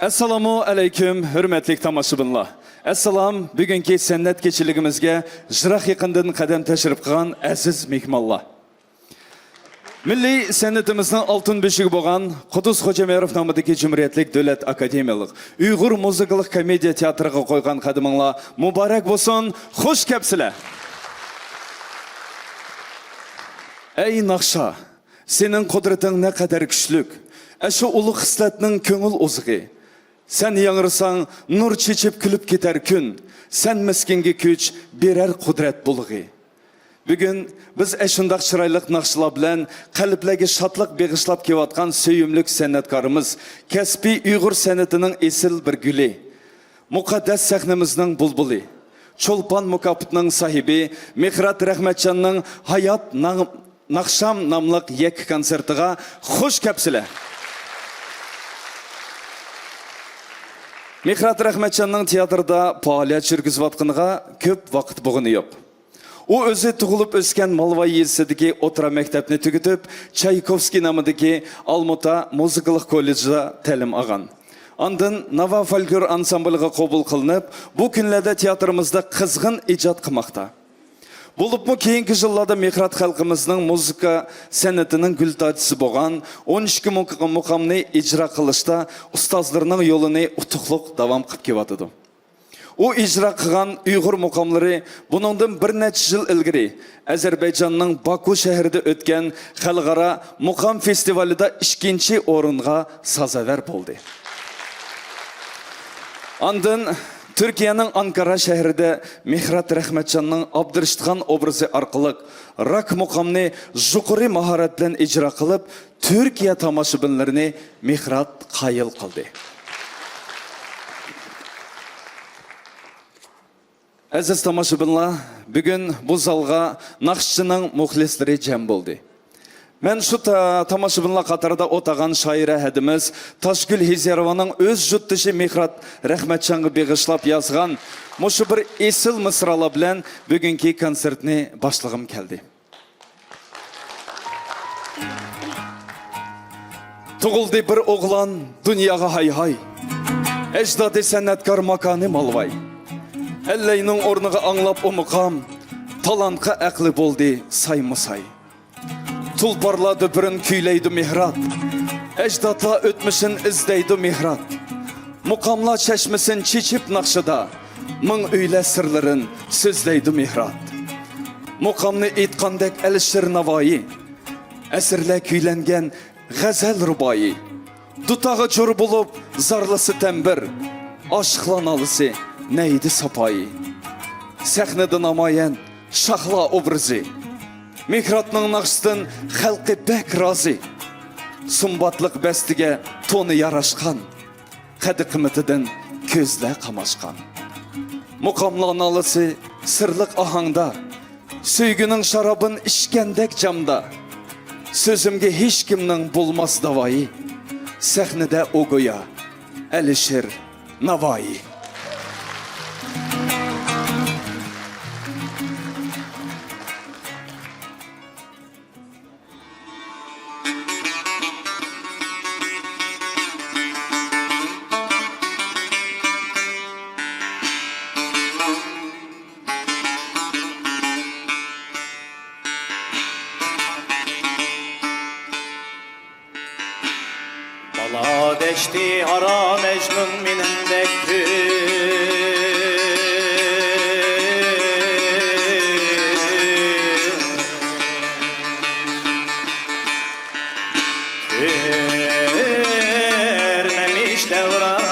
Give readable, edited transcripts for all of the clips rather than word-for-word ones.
Assalomu alaykum, hurmatli tomoshabinlar. Assalom, bugungi san'at kechiligimizga Jirax yaqindan qadam tashrif qilgan aziz mehmonlar. Milliy san'atimizning oltin beshigi bo'lgan Qudus Xo'jamayevov nomidagi Jumhuriyatlik Davlat Akademiyalik Uyg'ur muzikalik komediya teatriga qo'ygan qadaminglar muborak bo'lsin, xush kelibsizlar. Ey naqsha, sening qudrating ne qadar kuchli. Shu ulug' xislatning ko'ngil o'zig'i. Sen yangirsang nur chechib kulib ketar kun. Sen miskinga kuch berar qudrat bulg'i. Bugun biz shundoq chiroyli naqshlar bilan qalblarga shodlik beg'ishlab kelayotgan suyumlik san'atkorimiz, kasbiy Uyg'ur san'atining esil bir guli, muqaddas sahnamizning bulbuli, Cho'lpon mukofotning sahibi Mehrat Rahmatjonning Hayot Naqsham nomli yakka konsertiga xush kelibsizlar. Mehrat Rahmatjonning teatrda faoliyat yurgizayotganiga ko'p vaqt bo'lgani yo'q. U o'zi tug'ilib o'sgan Malvay yezisidagi o'tira maktabni tugatib, Chaykovskiy nomidagi Almuta muzikalik kollejida ta'lim olgan. Ondan Nava folklor ansambliga qabul qilinib, bu kunlarda teatrimizda qizg'in ijod qilmoqda. Bo'libmi keyingi yillarda Mehrat xalqimizning muzika san'atining gultojisi bo'lgan 12 muqomni ijro qilishda ustozlarning yo'lini utuqliq davom qilib kelyotdi. U ijro qilgan Uyg'ur muqomlari buningdan bir necha yil ilgari Ozarbayjonning Baku shahrida o'tgan xalqaro muqom festivalida 2-chi o'ringa sazovor bo'ldi. Ondan Türkiye'nin Ankara şehrinde Mehrat Rahmatjonning Abdurishidxon obrazi orqali rak muqomni yuqori mahorat bilan ijro qilib, Türkiye tomoshabinlarini Mehrat qayil qildi. Aziz tomoshabinlar, bugun bu zalga naqshchining muxlislari jam bo'ldi. Men şu tomoshabinlar qatorida o'tagan shoira hadimiz Toshgul Hizarovaning o'z yurtdoshi Mehrat Rahmatjonga beg'ishlab yozgan mushu bir esil misralar bilan bugungi konsertni boshlag'im keldi. Tug'ildi bir o'g'lon dunyoga hay-hay. Ajdodi san'atkor makoni Malvay. Ellayning o'rniga anglab umuqam, talantga aqli bo'ldi say-musay. Tulparladı birin küyleydi Mehrat. Ecdatla ötmüşün izdeydi Mehrat. Muqamla çeşmesin çiçip nakşıda. Mın öyle sırların sözleydi Mehrat. Muqamni etqandek Əlişir Navoiy. Əsirlə küylengen g'azal ruboyi. Dutağı jur bulup zarlısı tembir. Aşıqlanalısı neydi sapoyi. Sahnada namoyan şahla obrazi. Mehratning naqshdan xalqi bek rozi. Sumbatliq bastiga to'ni yarashgan. Qadi qimatidan ko'zlar qamashgan. Muqomlar nolisi sirliq ohangda. Sevgining sharobin ichgandek jamda. So'zimga hech kimning bo'lmas davoyi. Sahnada o'go'ya Əlişir Navoiy. Bala deşti ara Mecnun minindek Görmemiş devran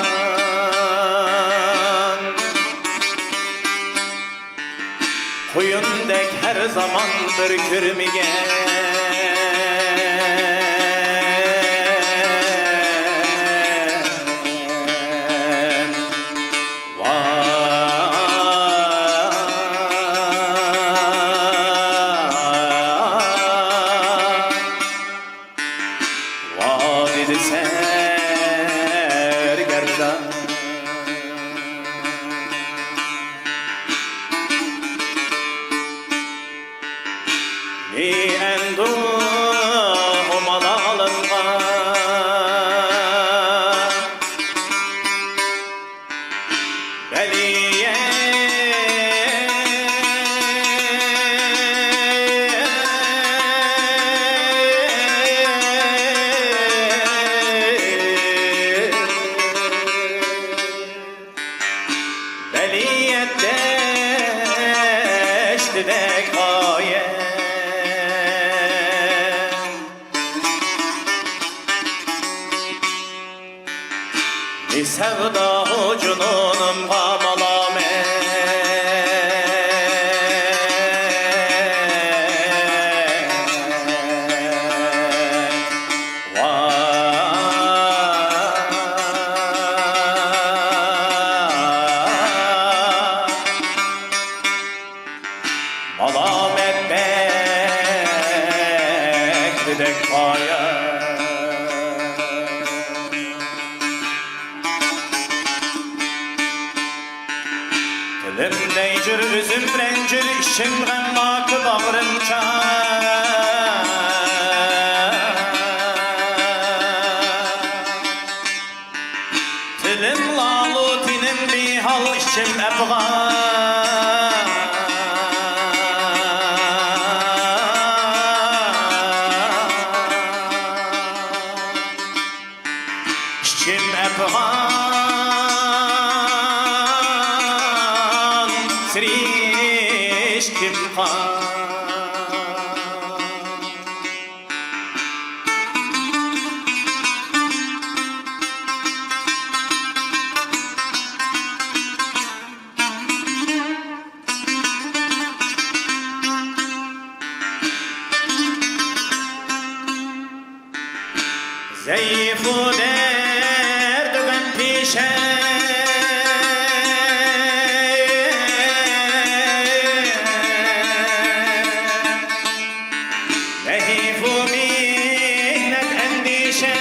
Koyundek her zaman bir kürmügen Bir sevda ucunun malamet bekledek paya. Dilim deycir, üzüm rencir, işim gammakı bağrımca. Dilim lalu, dinim bihal, işim efgan. İşim efgan, sirişkim kan. Zeyfu derdügen pişe Nehifu mihnet endişe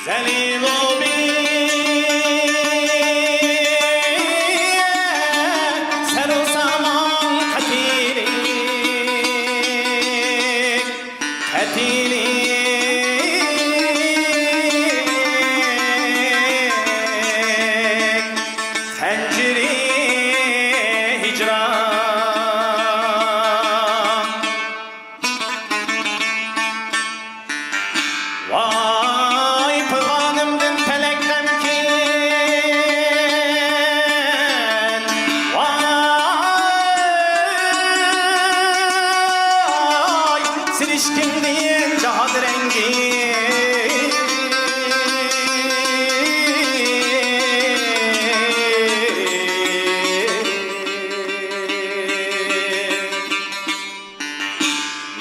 Zelilu seru saman katili Zinciri hicran Vay pıganımdın peleklemkin Vay silişkin değil cahat rengi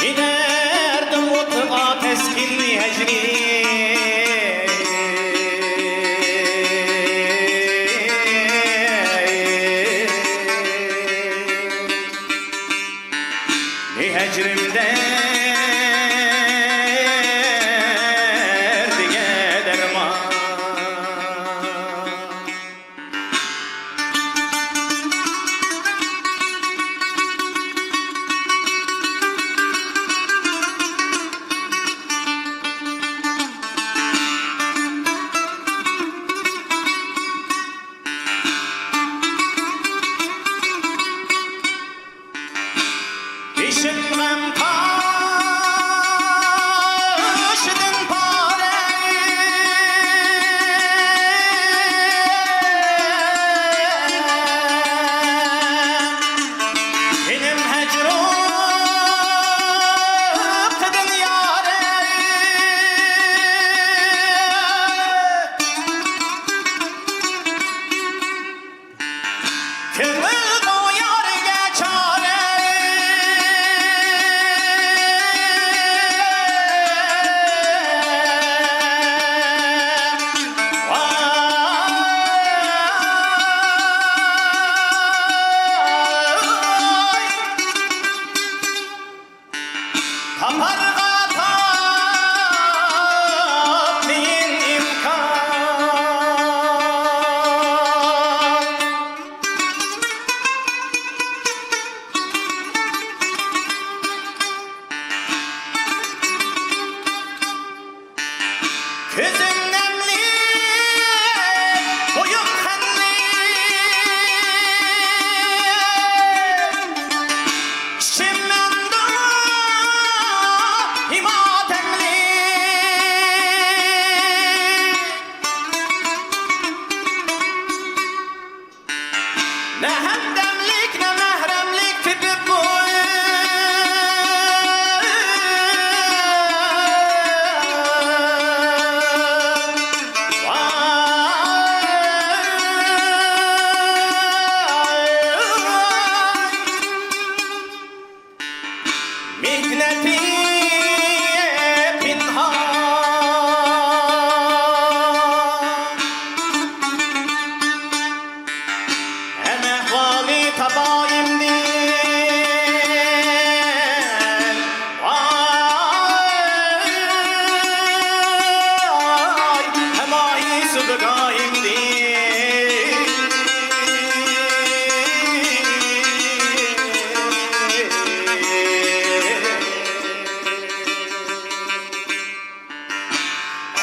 Giderdim otuğa teskinli hecri Ni hecrimde derdiye derman İşim gam taşıdın pare Benim hecrum kıdın yâre Kırıl o yâre çare mihneti pinhan hem ehvali tabaimdir vay hem ahi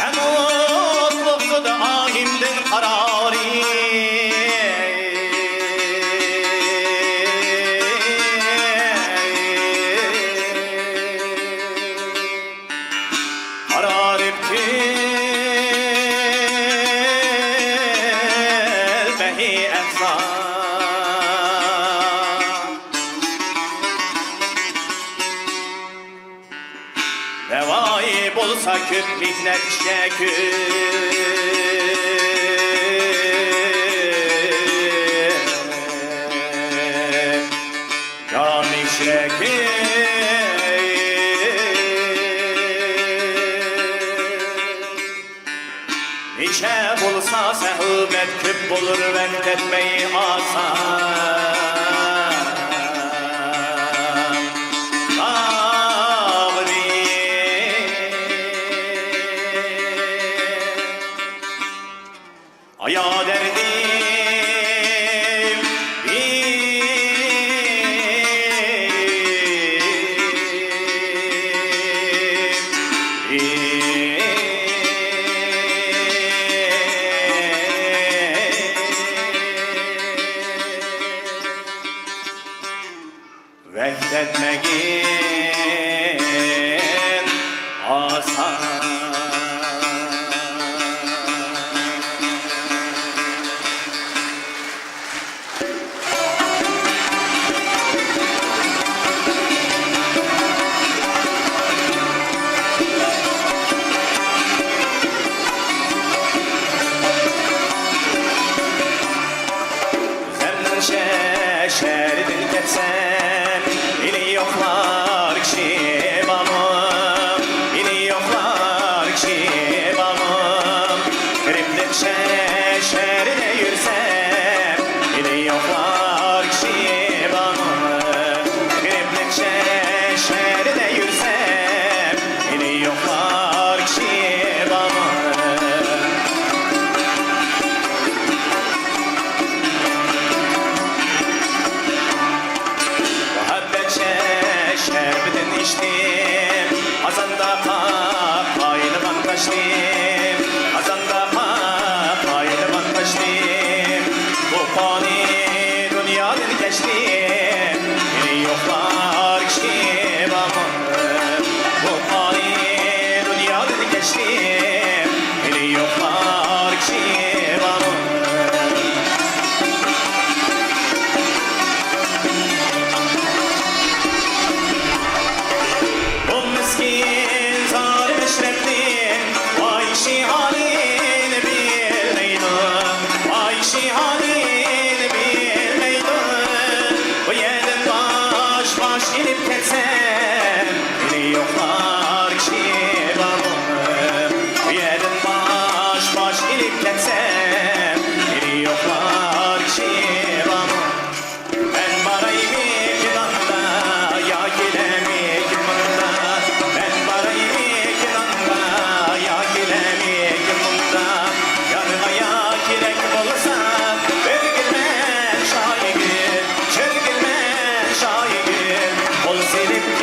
hem mutluluktu da ahimdin karari kararip behi efsan Revai bulsa küp mihnet şekil Cami Nice bulsa sehubet küp bulur reddetmeyi asan Aya derdim Vehdetmeyin asan Şeridin geçsem ili yoklar kişi babam ili yoklar kişi babam Griplik şerine yürsem ili yoklar kişi babam Griplik şerine yürsem ili yoklar kişi babam Şerbidin içtim Azanda paylıman kaçtım Azanda paylıman kaçtım Bu fani dünyadan geçtim Beni yoklar kişi babam Bu fani dünyadan geçtim Beni yoklar kişi babam Silip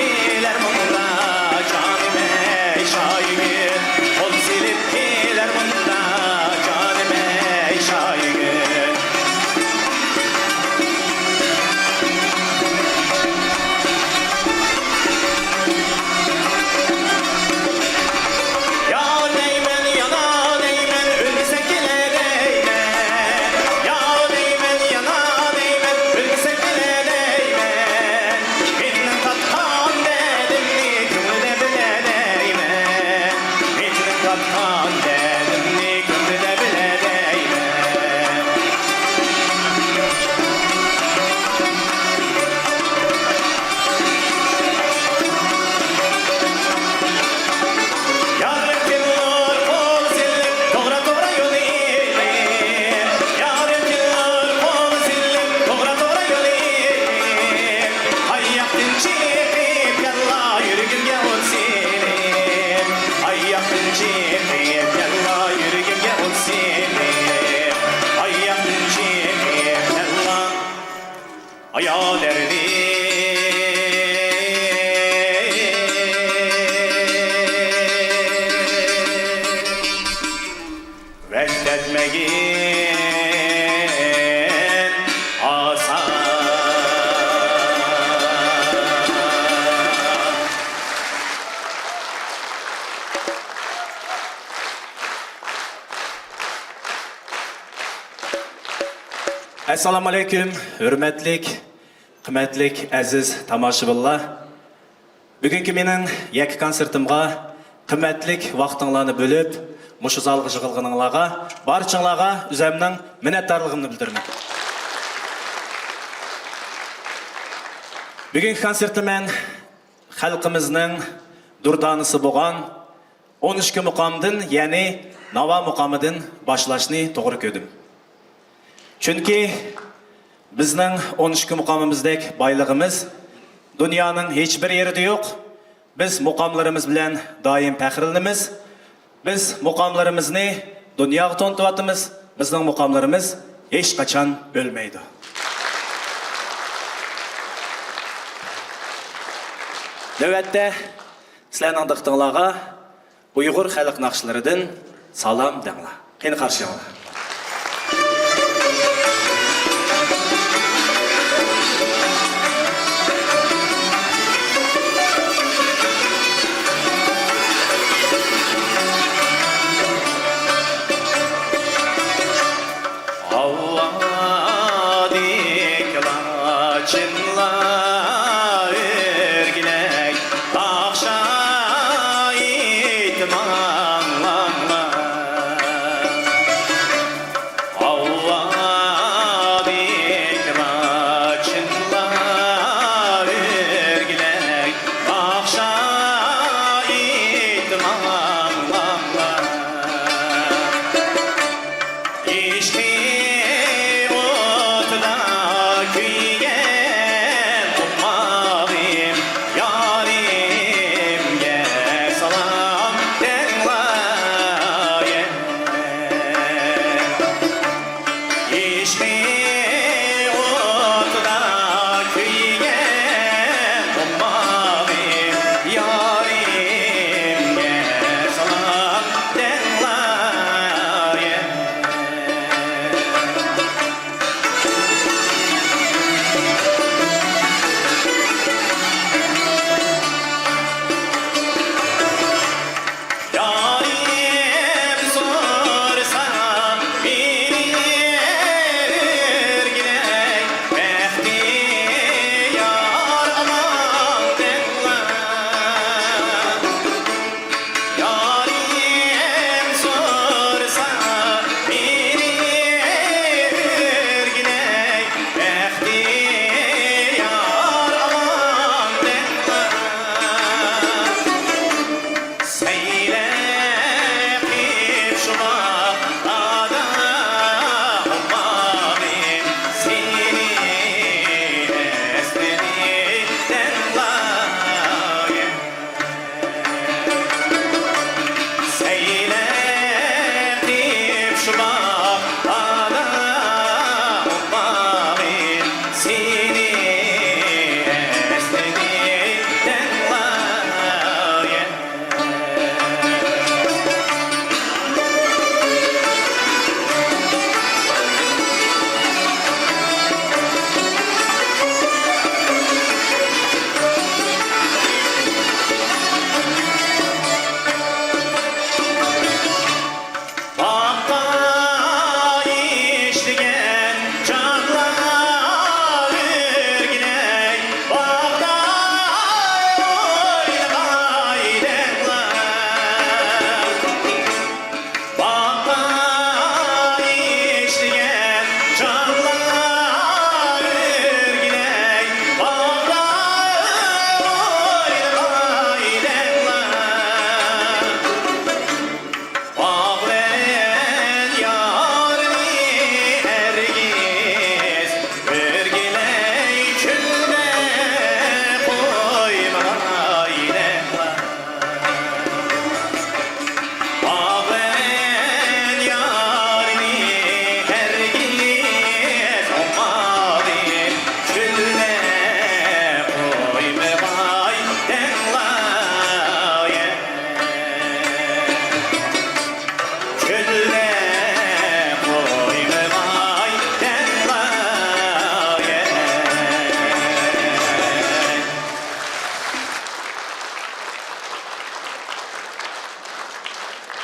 çekip yalla yürügümge ol seni. Ayakın çekip yalla yürügümge ol seni. Ayakın çekip yalla ayağı derdi. Reddetmegin asan. Assalamu alaykum, hürmetlik, kıymetlik, aziz tomoshabinlar. Bugungi mening yakka konsertimga qimmatlik vaqtinglarni bo'lib, mushu zalga yig'ilganinglarga, barchanglarga o'zimning minnatdorligimni bildiraman. Bugungi konsertni men xalqimizning durdanisi bo'lgan 12 muqomdan, ya'ni Navo muqomidan boshlashni to'g'ri ko'rdim. Chunki bizning 12 muqomimizdek boyligimiz dunyoning hech bir yerida yo'q. Biz muqomlarimiz bilan doim faxrlanamiz. Biz muqomlarimizni dunyoga tanıtyapmiz. Bizning muqomlarimiz hech qachon o'lmaydi. Navbatda sizlarning diqqatingizga Uyg'ur xalq naqshlaridan salom denglar. Qani qarshi olinglar.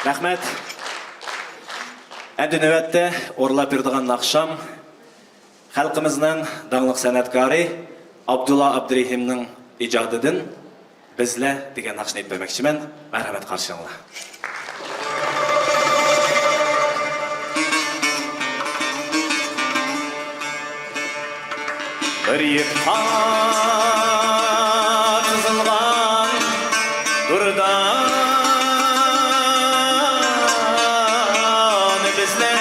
Rəhmət. Endi növbətdə orlab birdiğan akşam xalqımızın dağlıq sənətkari Abdullah Abdurrahimning ijodidan bizlə degan naqshni aytib bermoqchiman. Marhamat qarshinglar. Bir yıpqa tızılğan durdan bizler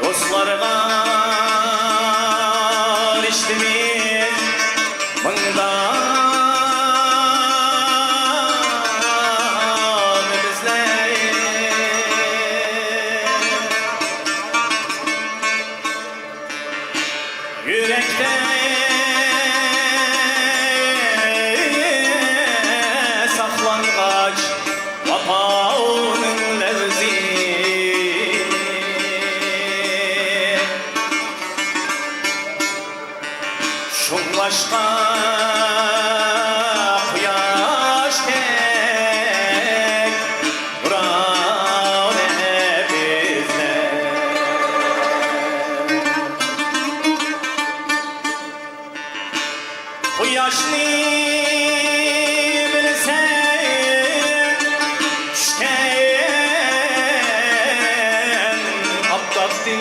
dostlarga eriştimiz mыңdan bizler yürekte saklangaç vafanın levzi şunlaşka kuyaş tek duran bizler Kuyaşni bilsen düşken aptapti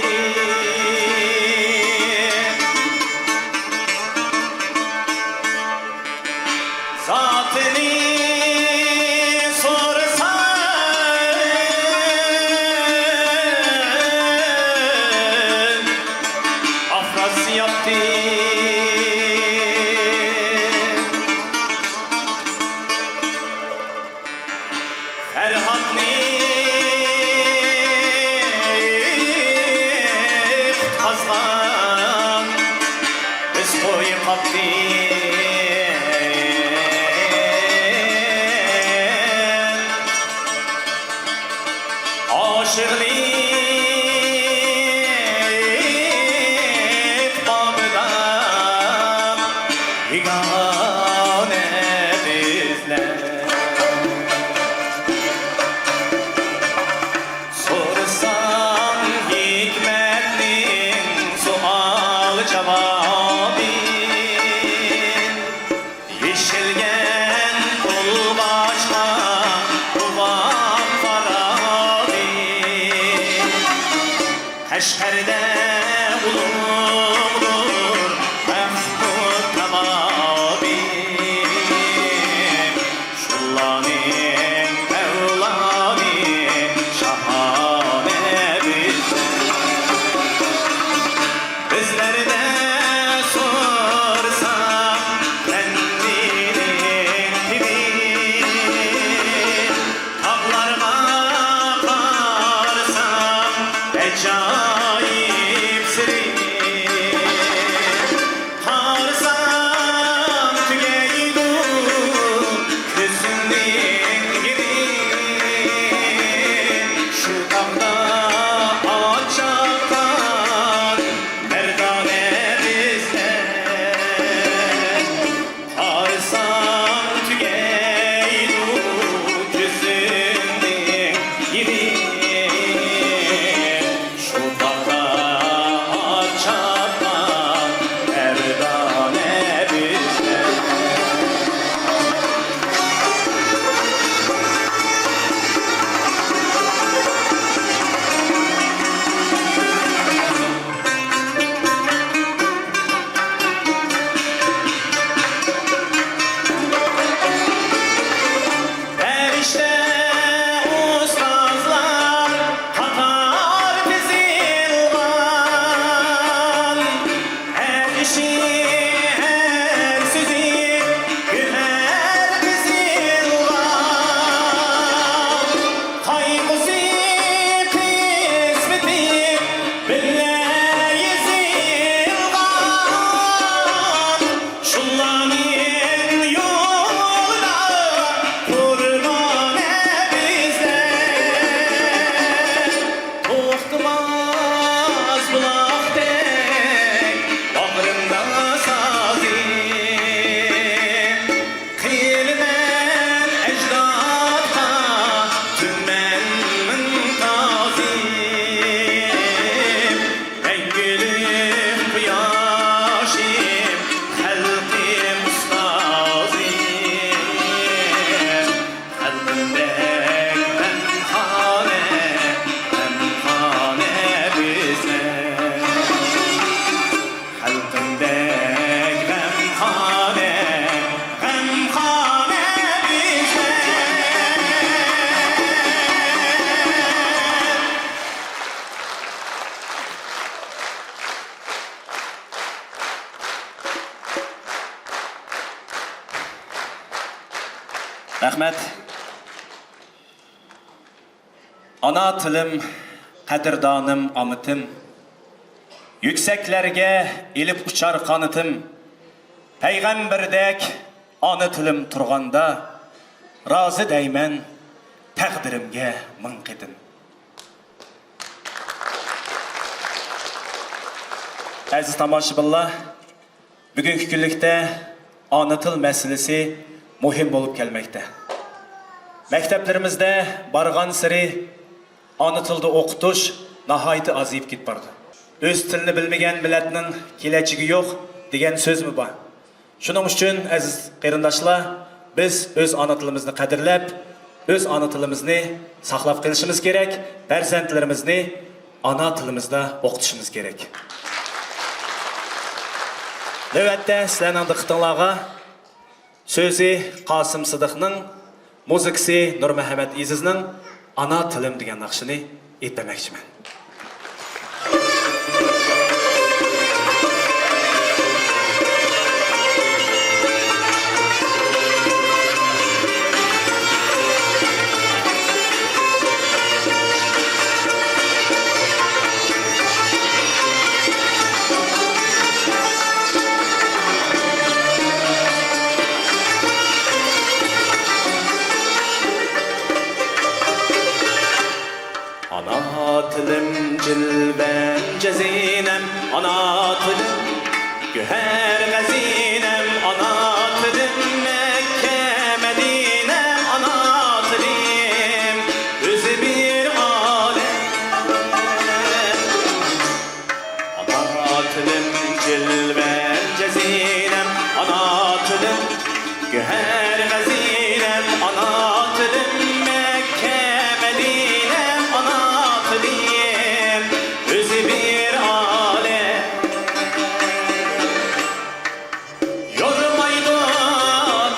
Zatını sorsan afras yaptı Ferhat'ni kazan biz koyu kaptı Aşıklık babında yegane bizler Sorsam hikmetinin sual cevabı Yeşilgen kul başka Kuvan Farabi Keşker'de bulunur Mahmud Tamabi Şullanin Mevlani Şahane bizlerde sorsam kendinin gibi Tağlarına bakarsam acayip siri Tarsam tügeydu gözümün gibi Şu dağda açaktan merdane bizler Tarsam tügeydu gözümün gibi Şu dağda Rahmet. Ana tilim, kadirdanım, amıtım. Yükseklerge ilip uçar kanıtım. Peygamberdek anı tilim turganda. Razı deymen takdirimge mınqidim. Aziz tomoshabinlar, bugungi kunlikda ana til masalasi muhim bo'lib kelmoqda. Maktablarimizda bargan siri ana tilda o'qitish nihoyat aziyib ketib bordi. O'z tilini bilmagan millatning kelajagi yo'q degan so'zmi bor? Shuning uchun aziz qarindoshlar, biz o'z ana tilimizni qadrlab, o'z ana tilimizni saqlab qolishimiz kerak, farzandlarimizni ana tilimizda o'qitishimiz kerak. Növətdə sizlərin diqqətinizə sözü Qasım Sıdıqның, muzikası Nur Məhəmməd İziznin Ana Tilim degan naqshini aytmoqchiman. Ana tilim cilven cezinem, ana tilim güher gazinem, ana tilim Mekke Medinem, ana tilim özü bir alem. Ana tilim cilven cezinem, ana tilim güher gazinem, ana tilim Mekke Medinem, ana tilim özü bir alem. Yormaydı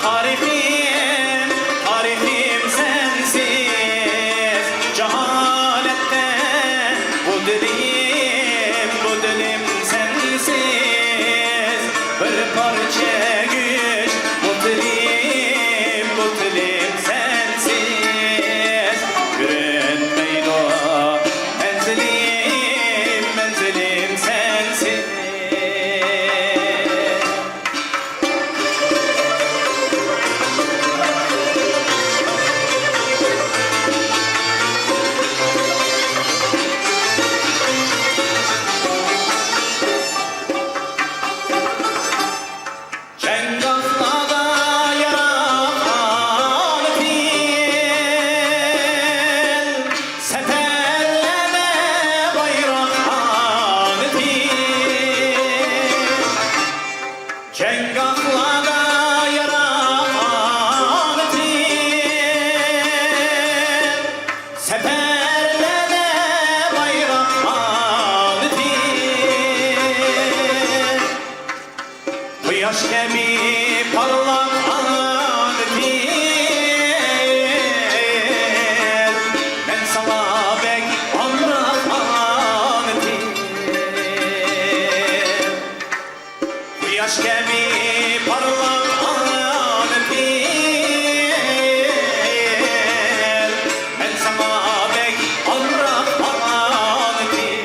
tarifim, tarifim sensiz. Cehalette bu dilim sensiz. Bir parça güç bu dilim sensiz. Görünmeydi menzilim sensiz. Cengahlarda yaralan fil, seferlerde bayrak fil. Cengahlarda yaralan fil, seferlerde bayrak fil. Kıyaş gibi parlak fil, ben sana bek anlat fil. Kıyaş gibi parlak fil, ben sana bek anlat fil.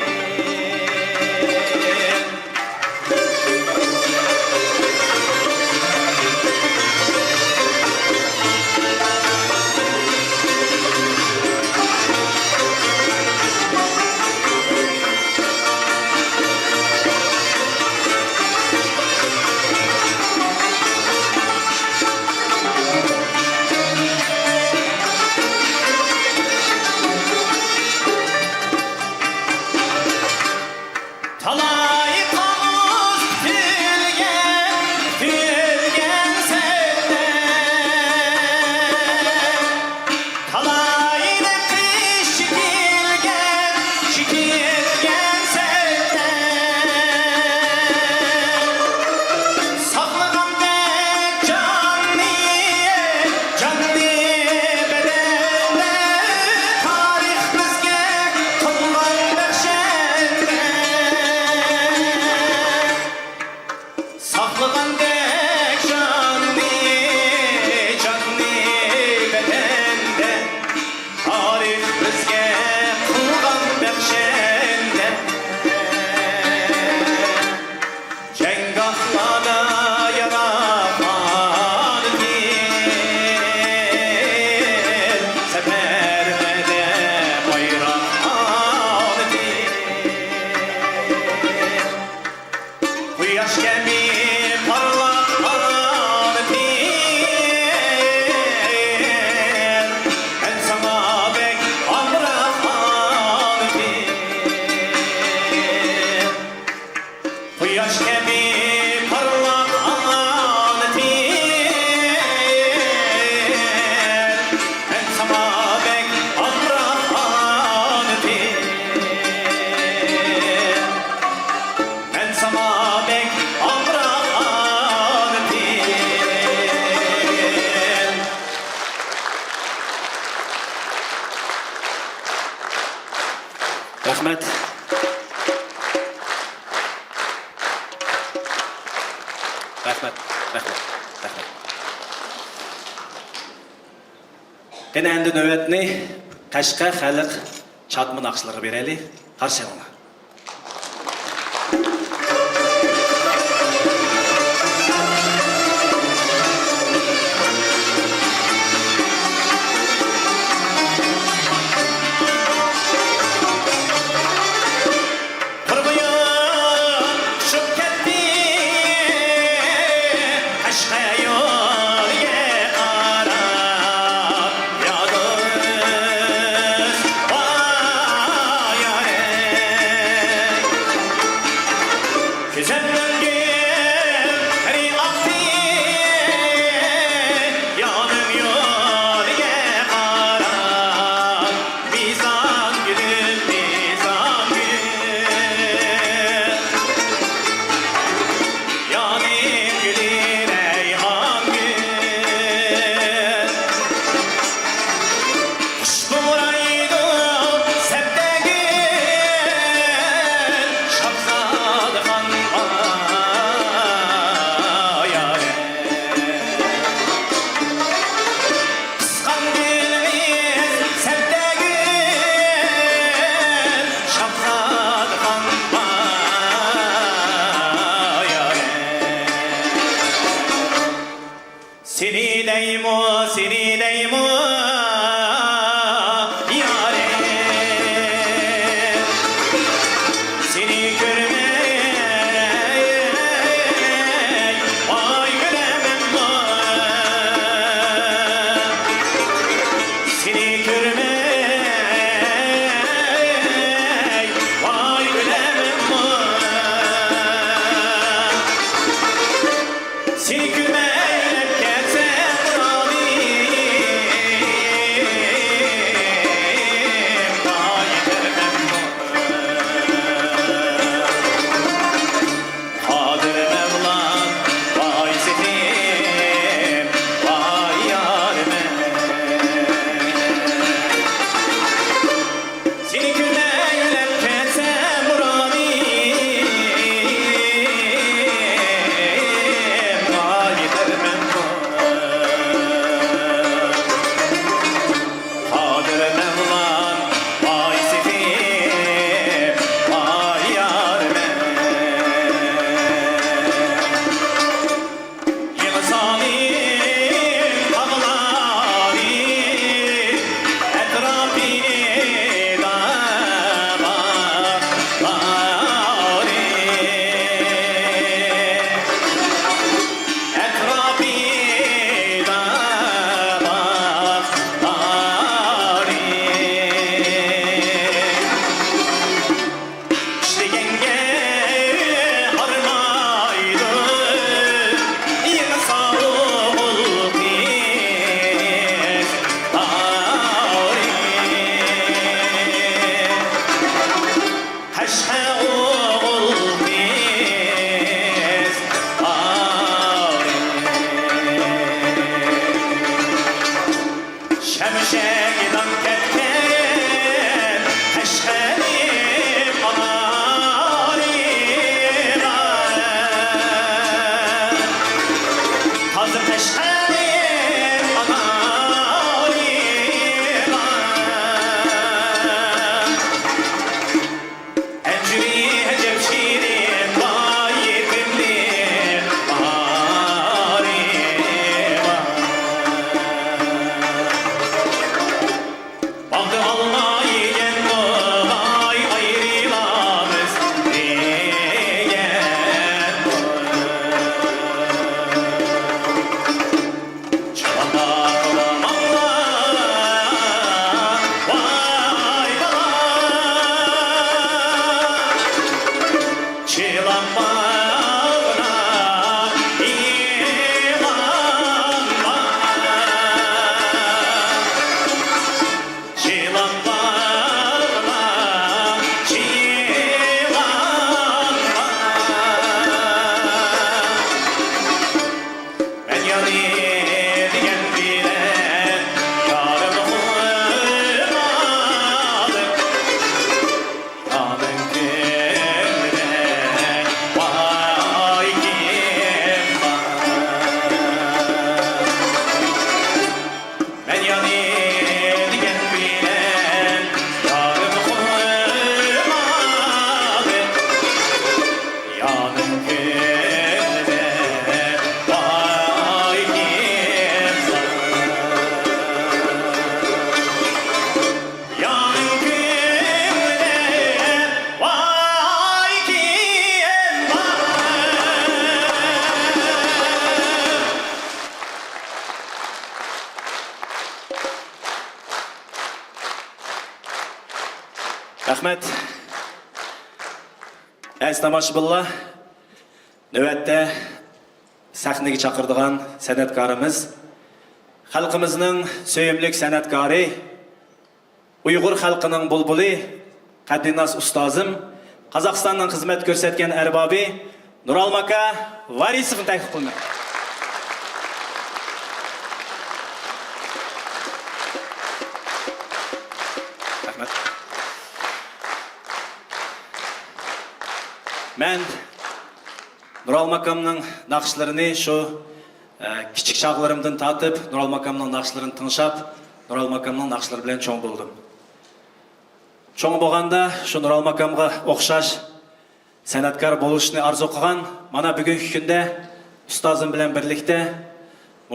Quyosh kabi parlaq oltin, men sana bek amroq oltin. Quyosh kabi parlaq oltin, men sana bek amroq oltin. Men sana bek amroq oltin. Rahmet. Rahmet. Rahmet. Rahmet. Yine endi nöbetini Qashqa xalq chatma naqshlari beraylik. Qarshi olinglar. Qurbiyon tushib ketdi Qashqa yo'liga qarab, ya do'st, voy yarim. Rahmet. Aziz tomoshabinlar, navbatda sahnaga chaqirdigan san'atkorimiz, xalqimizning so'yimlik san'atkori, Uyg'ur xalqining bulbuli, qaddinos ustozim, Qozog'istonning xizmat ko'rsatgan arbobi Nuralm aka Varisovni taklif qilaman. Rahmat. Men Nuralm akamning naqshlarini shu kichik chog'larimdan tatib, Nuralm akamning naqshlarini tinglab, Nuralm akamning naqshlari bilan cho'ng bo'ldim. Cho'ng bo'lganda shu Nuralm akamga o'xshash san'atkor bo'lishni orzu qilgan, mana bugungi kunda ustozim bilan birlikda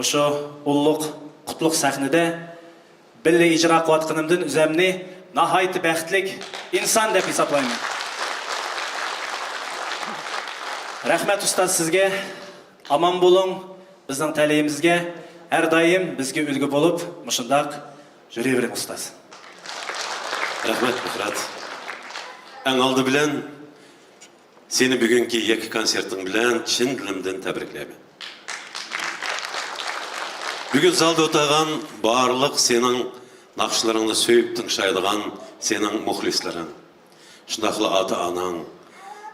o'sha ulluq, qutlug' sahnada birga ijro qilayotganimdan o'zimni nihoyat baxtli inson deb hisoblayman. Rahmat ustoz sizga, omon bo'ling, bizning ta'limimizga har doim bizga ulgu bo'lib, mushundaq yuravering ustoz. Rahmat Muhrat. En aldı bilen seni bugünkü iki konsertin bilen chin dilimden tabriklayman. Bugün zalda o'tagan barliq senin naqshlaringni söýüp tingşaydigan senin muxlislaring. Şundaqla ata-anan,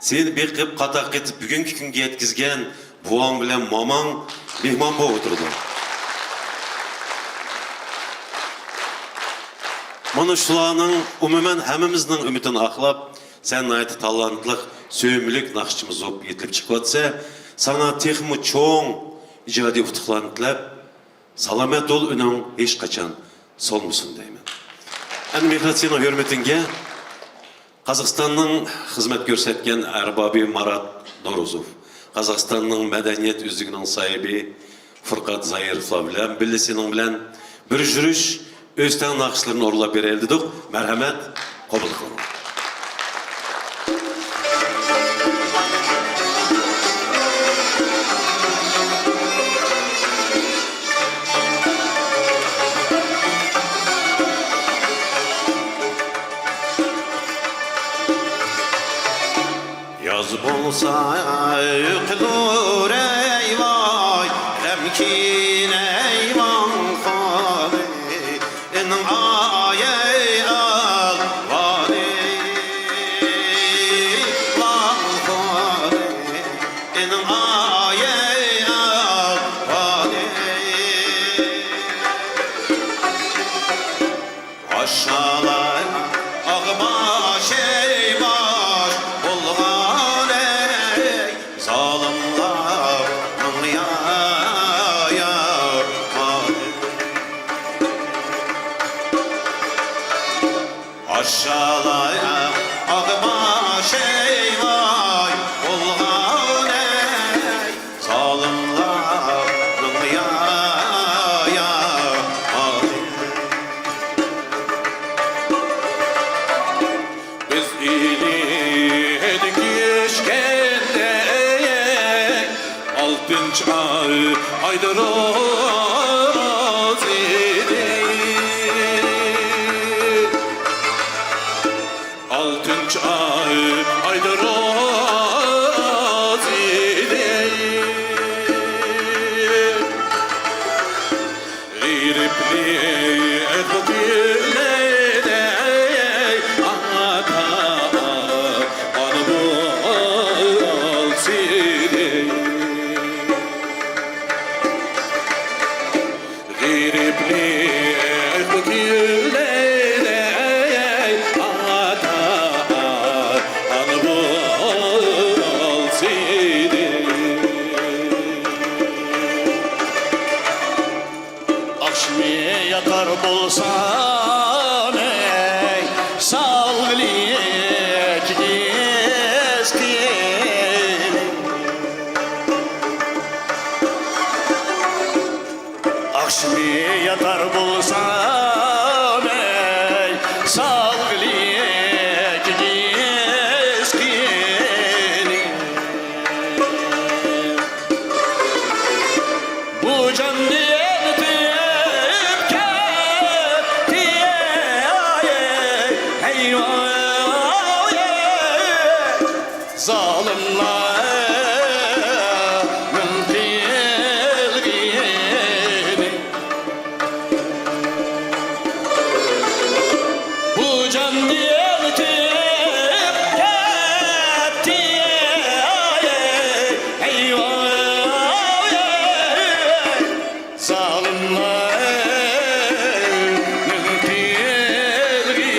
seni beqip qataq etip bugünkü kunga yetkizgen buam bilen mamang mehmon bo'lib o'tirdi. Mana shularning umuman hammamizning umidini aqlab, sen ayt talantliq, söýümlik naqshchimiz bo'lib yetilib chiqyapsa, sana texmi cho'ng ijodiy utuqlarni tilab, salomat bo'l, uning hech qachon solmasin deyman. Ana mehnat sening hurmatingga Qozog'istonning xizmat ko'rsatgan arbobi Marat Norozov, Qozog'istonning madaniyat o'zigining sohibi Furqat Zayirov bilan birga sening bilan bir yurish Özten naqshlarını orlab bereldik. Merhamet, qabul qilin. Yaz bolsa yıkılır eyvay, lemkin eyvan xali. İnın ayey al vali, lan vali. İnın ayey al vali. Aşağılar ağbaş eybaş olğan ey zalimlar ya vali. Aşağıya ağbaş eyvay olğan ey zalimlarning ya hali. Biz ilik geçkende altıncı aydaroz idik. Altıncı aydaroz idik. Giripli etbukilene ata anı bol sidik. Giripli etbukilene ata anı bol sidik. Akşmi yatar bolsam ey salgılik gezgin. Akşmi yatar bolsam ey salgılik gezgin. Bu can diyen hey zalimlerin bilgini. Bu can diyelim gitti, eyvah, zalimlerin bilgini.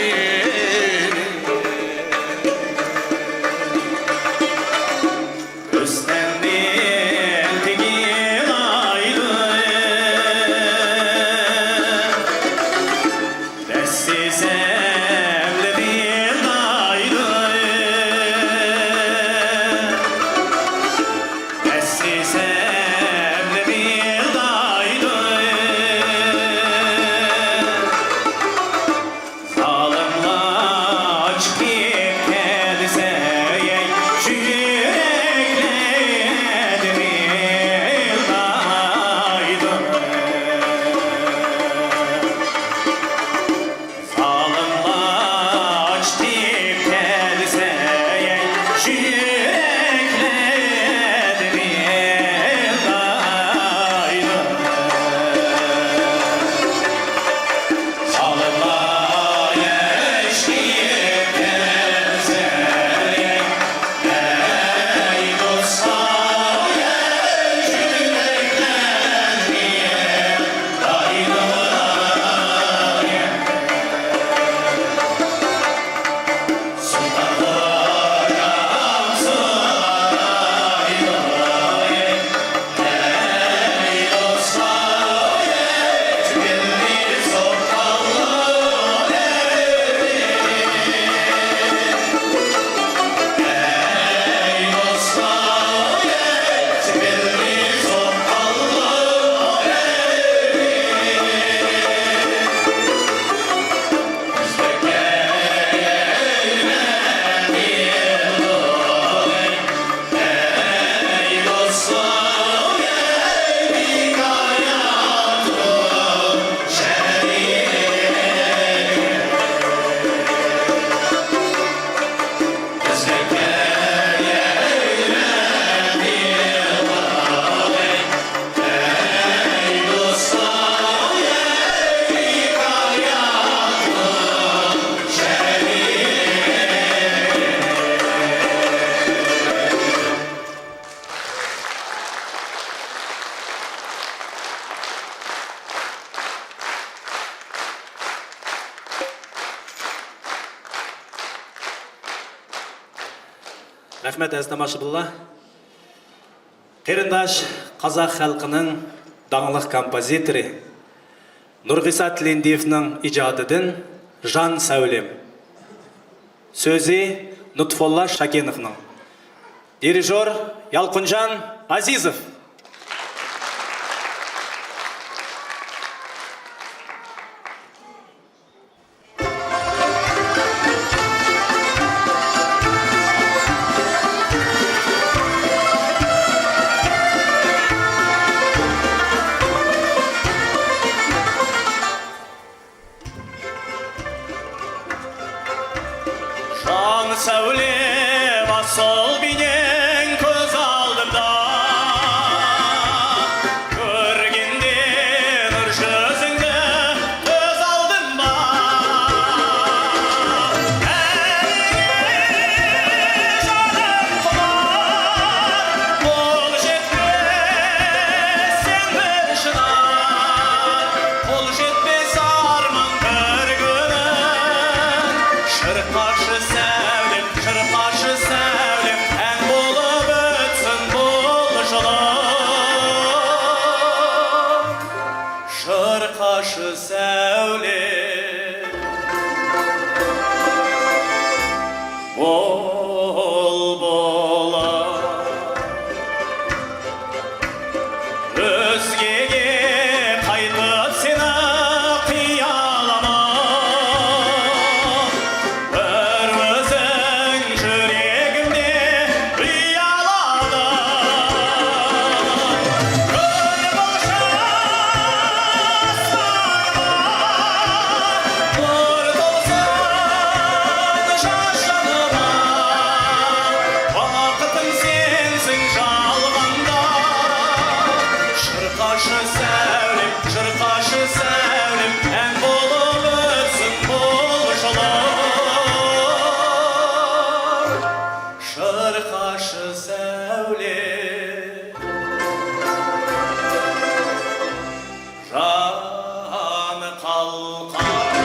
Üstlendim tigin ayrı, dessiz evlerin ayrı, dessiz evlerin ayrı. Zalimler çıkıp gelse, şu yüreklerin ayrı. Zalimler çıkıp gelse, şu yüreklerin ayrı. Zalimler eşkiyip gelse, ey dostlar, şu yüreklerin ayrı. Рахмет әзі тамашыбылла. Қеріндаш қазақ халқының даңлық композиторы Нұрғиса Тілендиевнің ижадыдың «Жан сәулем». Сөзі Нұтфолла Шакеновның. Дирижер Ялқынжан Азизов. Жан сәулем асыл бейнең көз алдымда, көргенде нұр жүзіңді көз алдымда. Жаным құмар, қол жетпес сен бір шынар, қол жетпес арман бір күнін. Çırpaşı sevdim, ән kaşı sevle Canı kalkar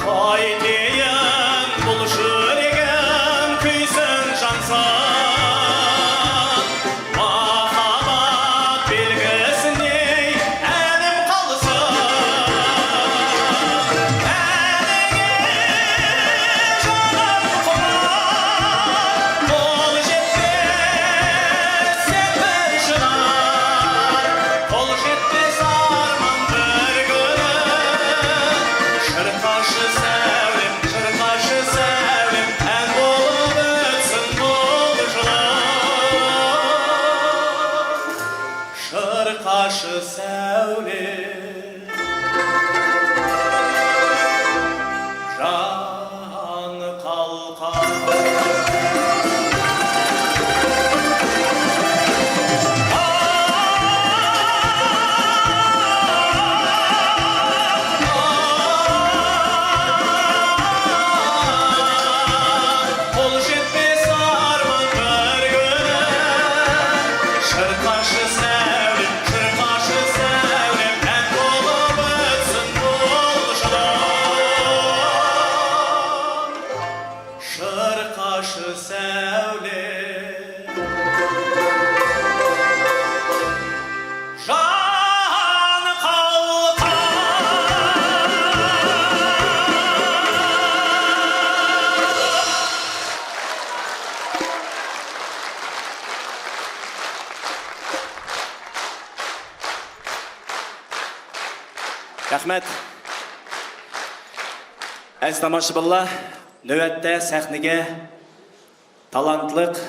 Haydiyen buluşur egen küysün şansan Mahabat bilgisini elim kalsın Eline canım konar Kol jetmez sefer şınar Kol jetmez arman bir günü Şırkaşı sevdim, şırkaşı sevdim En bulup ötsün buluşlar Şırkaşı sevdim Can kalkar Kol jetmez arman bir güne Şırkaşı sevdim, şırkaşı sevdim En bulup ötsün buluşlar Şırkaşı sevdim Can kalkar Рахмет. Әз тамашыбалла, нөвәтте сәхнеге талантлық,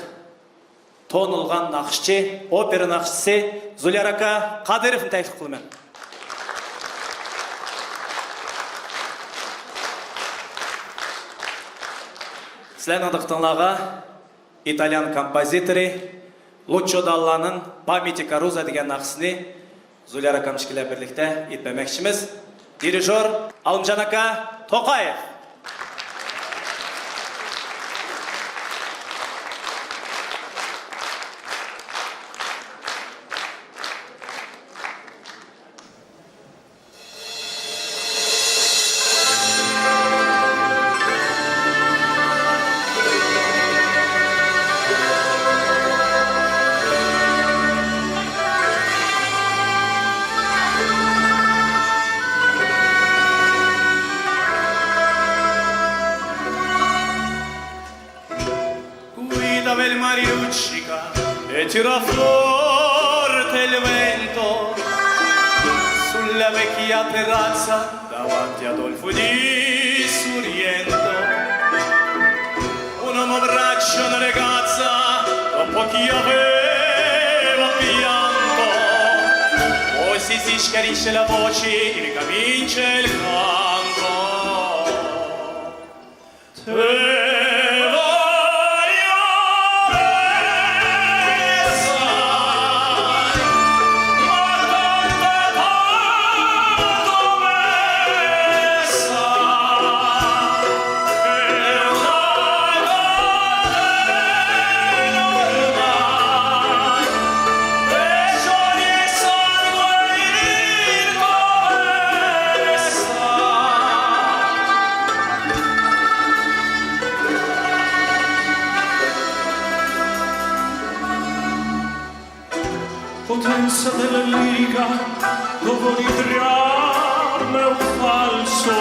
тонылған нақышчы, опера нақышчысы Зулярака Қадыровны тәклif қылымен. Сілердің андықтанлаға итальян композиторы Луччо Далланың «Памяти Каруза» деген нақышыны Зуляра Камшкилер бірлікте етпемекшіміз. Дирижер Алымжан ака Тоқаев. Guidava il mare luccica e tira forte il vento sulla vecchia terrazza davanti ad Adolfo di Suriento. Un uomo abbraccia una ragazza dopo chi aveva pianto. Poi si schiarisce la voce e ricomincia il canto. Potenza della lirica, dopo ritrarne un falso,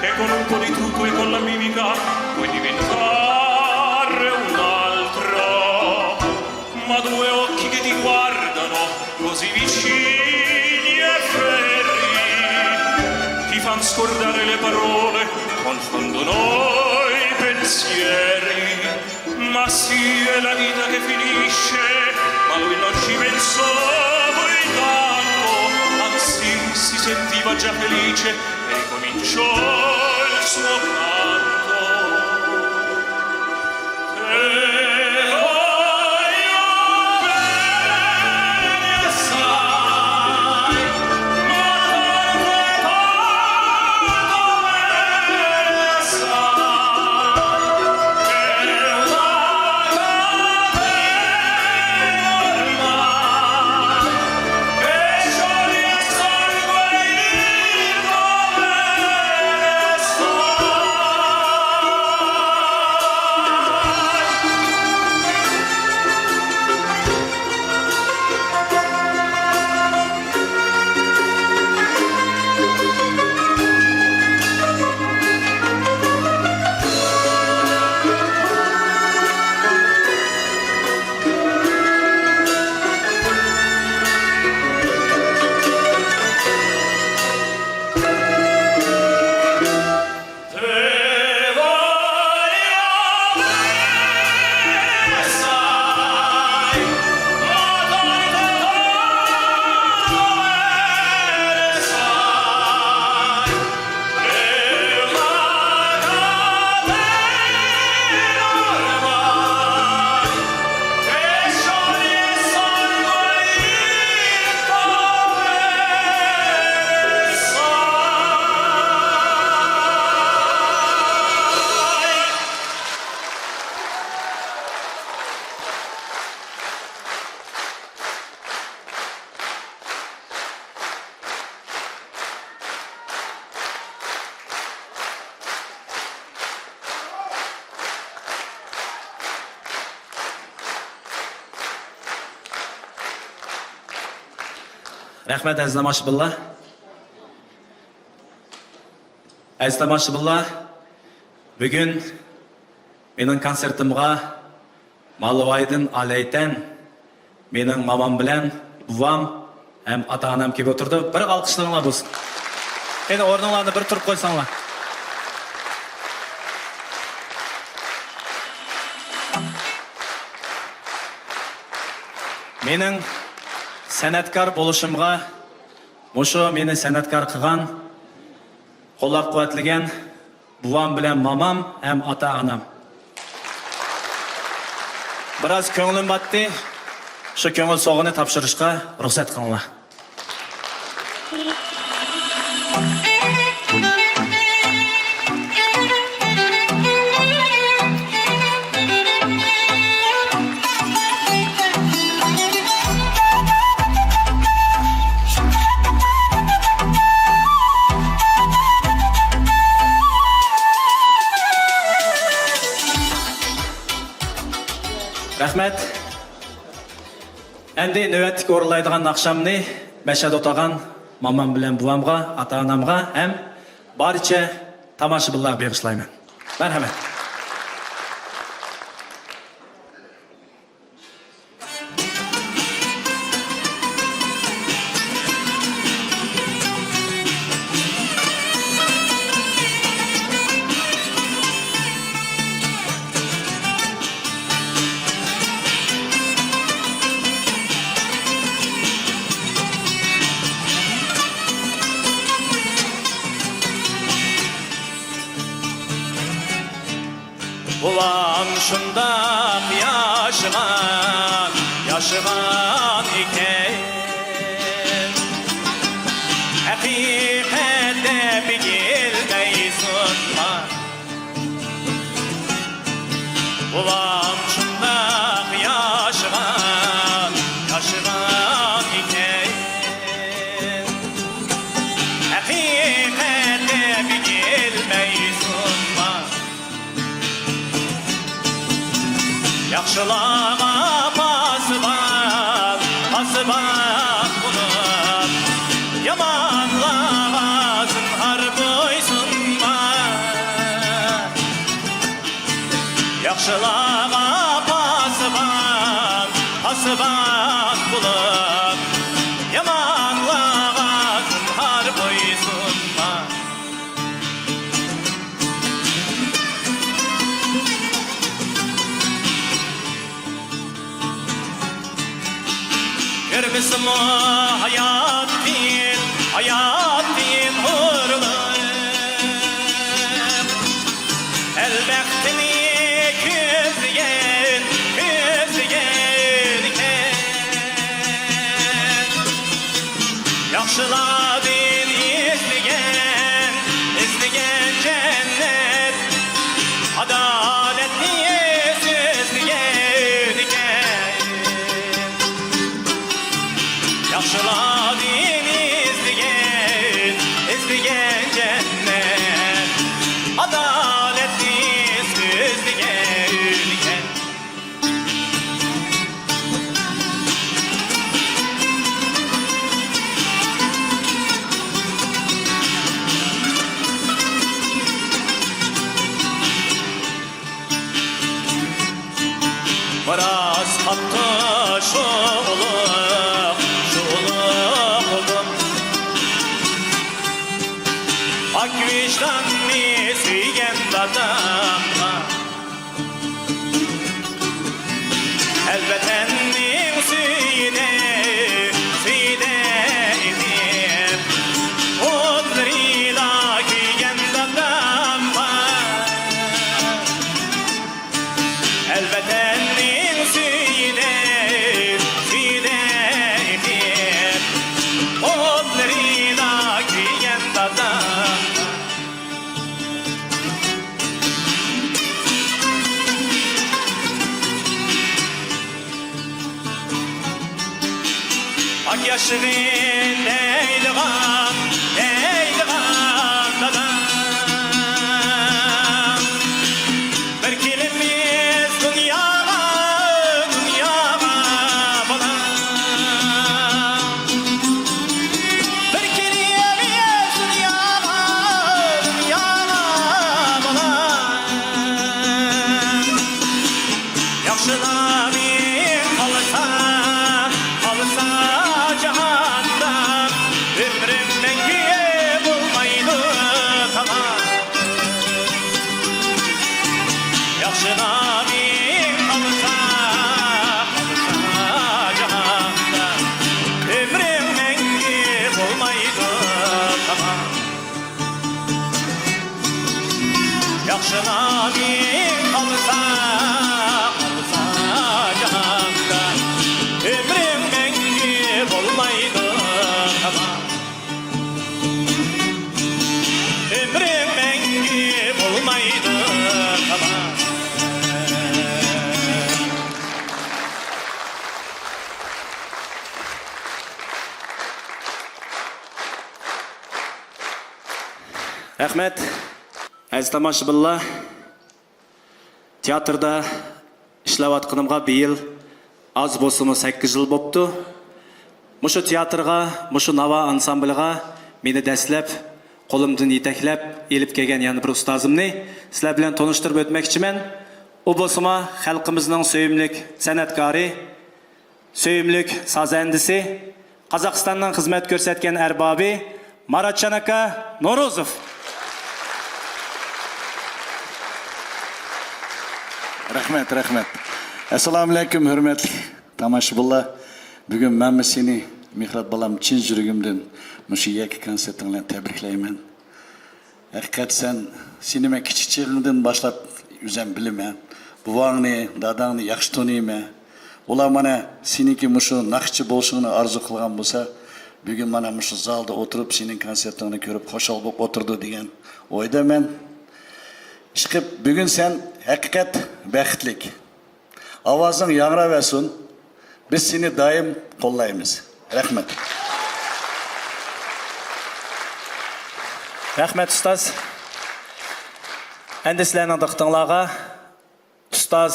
che con un po' di trucco e con la mimica puoi diventare un altro. Ma due occhi che ti guardano così vicini e ferri, ti fan scordare le parole, confondono i pensieri. Ma sì, è la vita che finisce, ma lui non ci pensò poi tanto, anzi si sentiva già felice e cominciò il suo canto. Rahmet aziz tomoshabinlar. Aziz tomoshabinlar, bugun mening konsertimga Malvoydan Alaytan mening mamam bilan buvam ham ota-onam kelib o'tirdi. Bir alqishlaringlar bo'lsin. Endi o'rninglarni bir turib qo'ysanglar. Mening sanatkor bo'lishimga, mushu meni sanatkor qilgan, qo'llab-quvvatlagan buvam bilan mamam ham ota-onam. Biroz ko'nglim batdi. Shu ko'ngil sog'ini topshirishga ruxsat qilinglar. Rahmet. Endi növbetlik o'rinlaydigan naqshamni Mashhad o'tagan mamam bilan buvamga, ota-onamga ham barcha tomoshabinlarga bag'ishlayman. Marhamat. Ulan şundan yaşıgan iken hakikate bilmeysin var. Ulan şundan yaşıgan iken hakikate bilmeysin var. Yaxşılağa pasıban bulun, yamanlağa zınhar boysunma. Yaxşılağa pasıban bulun, yamanlağa zınhar boysunma. Görmüşsün mü hayat değil hurlu. Elbette küzgen iken yaxşıladın izleyen cennet, adaletli sözleyen iken. Yaxşıladın izleyen cennet, adaletli sözleyen iken. Biraz hattı şoluk oldum. Ak vicdanlı suygen dadamla elbetennin suyine edip odlarıyla kuygen dadamla elbetennin suyine edip odlarıyla kuygen dadamla. Ak yaşın eyliğan dadam. Bir kelimiz dünyaya bolan. Yaxşınamin kalsa cihanda ömrüm mengüye bulmaydı tamam. Yaxşınamin kalsa cihanda ömrüm mengüye bulmaydı tamam. Yaxşınamin kalsa cihanda ömrüm mengü bulmaydı tamam. Ömrüm mengü bulmaydı tamam. Rahmet. Aziz tomoshabinlar, teatrda ishlayotganimga bir yil az bo'lsa 8 yil bo'pti. Mushu teatrga, mushu nava ansambliga meni dastlab qo'limdan yetaklab elib kelgan yana bir ustozimni sizlar bilan tanishtirib o'tmoqchiman. U bo'lsa xalqimizning sevimli san'atkori, sevimli sazandisi, Qozog'istondan xizmat ko'rsatgan arbobi Maratjon aka Norozov. Rahmet. Assalamu alaykum, hürmetli tomoshabinlar. Bugun men seni Mehrod balam chin yuragimdan mushu yakka konserting bilan tabriklayman. Haqiqat seni men kichik chig'imdan boshlab o'zim bilaman. Buvangni, dadangni yaxshi taniyman. Ular mana seniki mushu naqshchi bo'lishini orzu qilgan bo'lsa, bugun mana mushu zalda o'tirib sening konsertingni ko'rib xo'shal bo'lib o'tirdi degan o'ydaman. Chiqib bugun sen haqiqat baxtlik. Ovozing yangraversin. Biz seni doim qo'llaymiz. Rahmat. Rahmet ustoz. Endi sizlarning diqqatingizga ustoz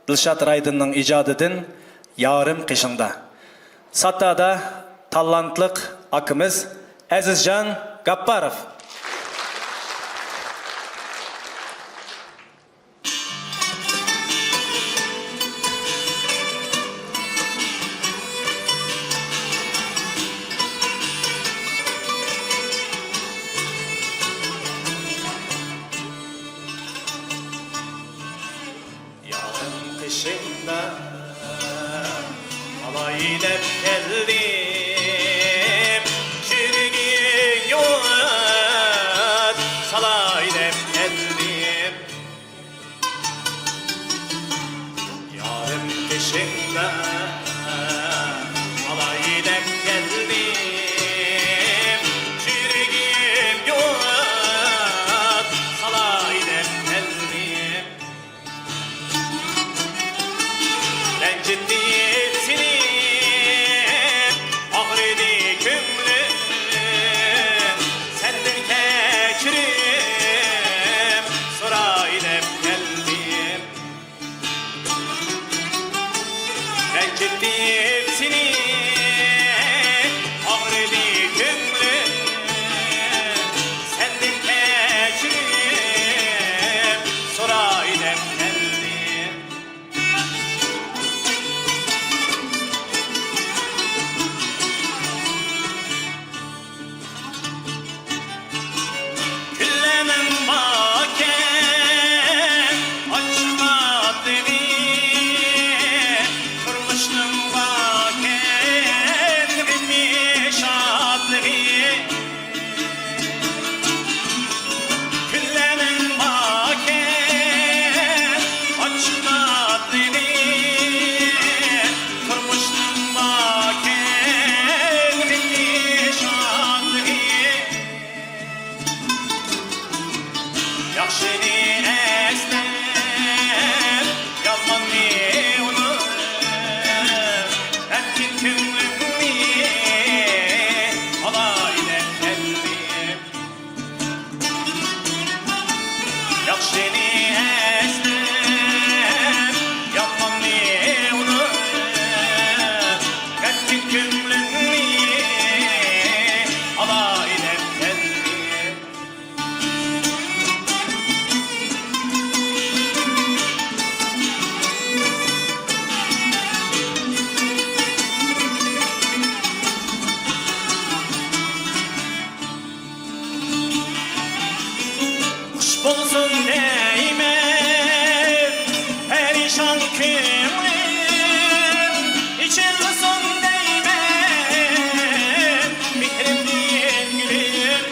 Dilshod Raydinning ijodidan Yarim qishingda. Sattada talantliq akimiz Azizjon Gapparov. Kışında alayla geldim çürgün yoğurt salayla geldim yarım kışında alayla geldim çürgün yoğurt salayla geldim. Rencittim seni, ağrıdı kümlüm, senden keçirim, sorayla geldim. Rencittim seni, ağrıdı kümlüm, senden keçirim, sorayla geldim. Küllemin baken açma beni, kurmuştum var. könglim içilsin deymen mehrimden gülüm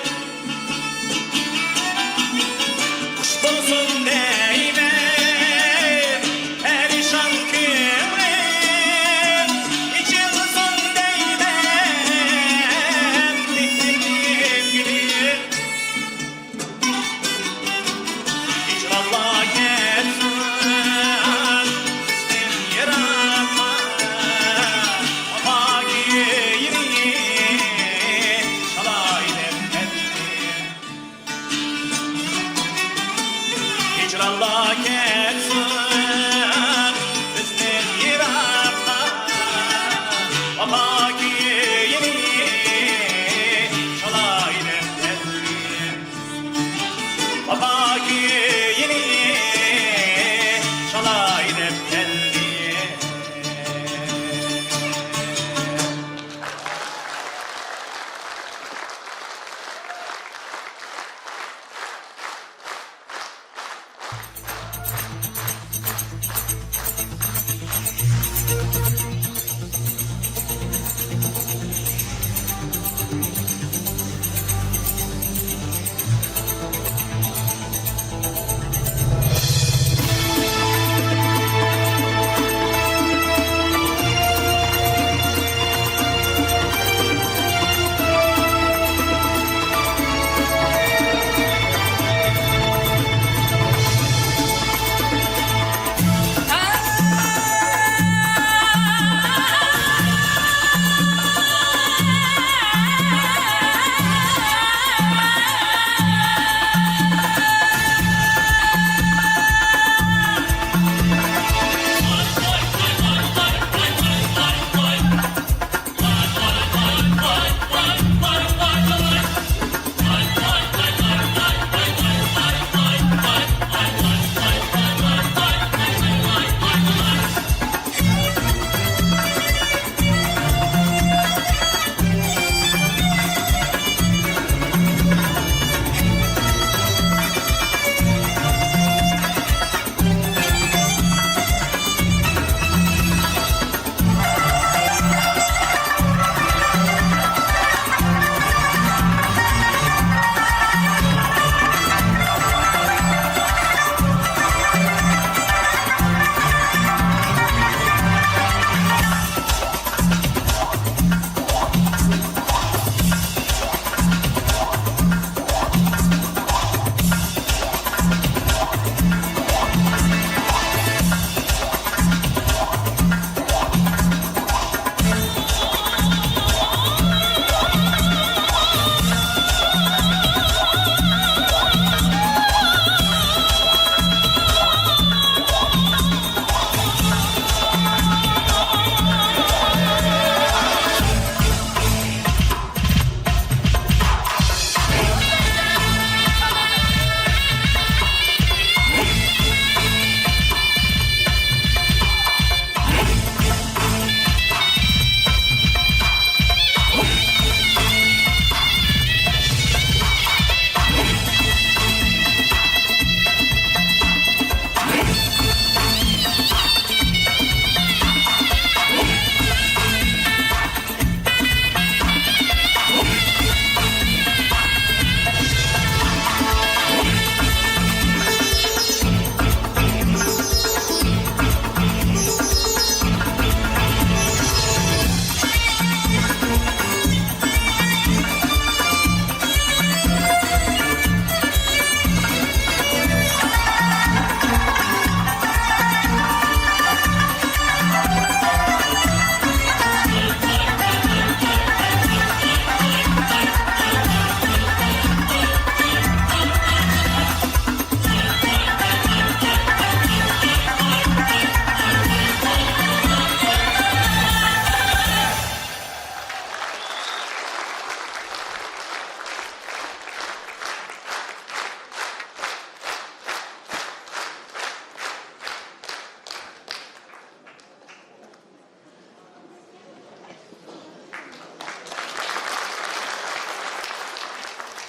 kuş bulsun deymen perişan könglim içilsin deymen mehrimden gülüm İcrallah gelsin sen yaratma ama giyini şalaydım ettim İcrallah gelsin bizden yaratma ama giyini şalaydım ettim Baba yeni şalaydım kendi.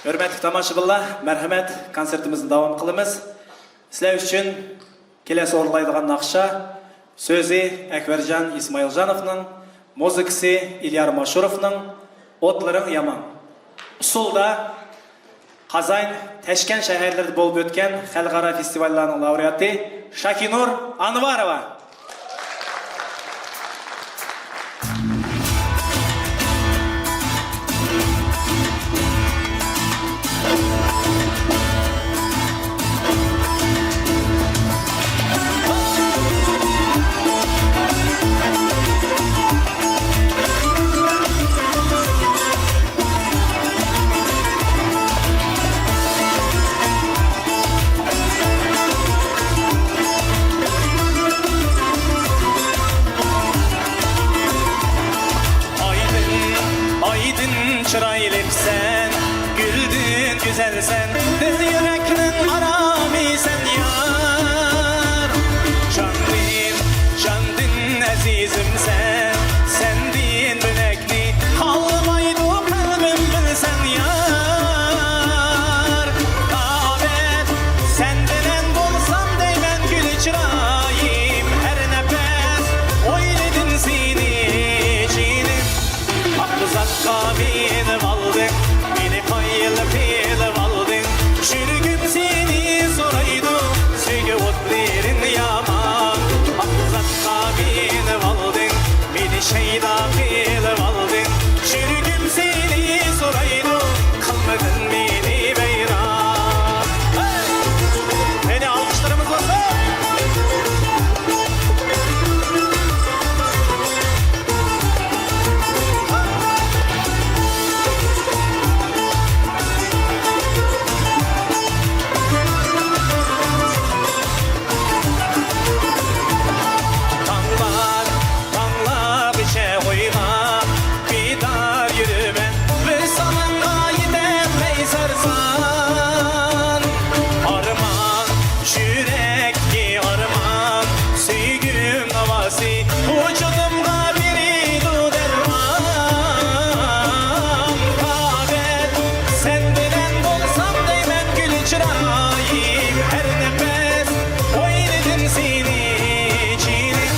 Hürmetli tomoshabinlar, marhamat, konsertimizni davom qilamiz. Sizlar uchun kelasi o'rlaydigan naqsha Sözü Ekbercan İsmailjanov'ның, muzikası İlyar Mashurov'ның, otların yaman. Usulda Kazan, Teşken şehirlerde bolup ötken Xalqaro festivallarının laureatı Shakinur Anvarova. Aydın çıraylıksen, güldün güzelsen, düz yüreknin arami sen yar. Candın azizim sen din bülekni, kalmaydı kalbim bilsen yar. Davet, sen bilen bolsam deymen gül çırayım, her nefes oyledin seni cinim. Akbuzakka beni aldın, beni paylı paylı aldın. Çürgüm seni soraydı, sügü otlerin yaman. Akbuzakka beni aldın, beni şeyda paylı aldın. Çürgüm seni soraydı, kalmadın beni beyran. Hey! Beni alkışlarımız olsun. Tanlar biçe koyma, bir dar yürüme, bir salınga gidemey sarsan. Arman, yürekki arman, süygün havası, vücudumda biridu derman. Kabet, sen bilen bolsam deymen gül çırayım, her nefes oyledin seni cinim.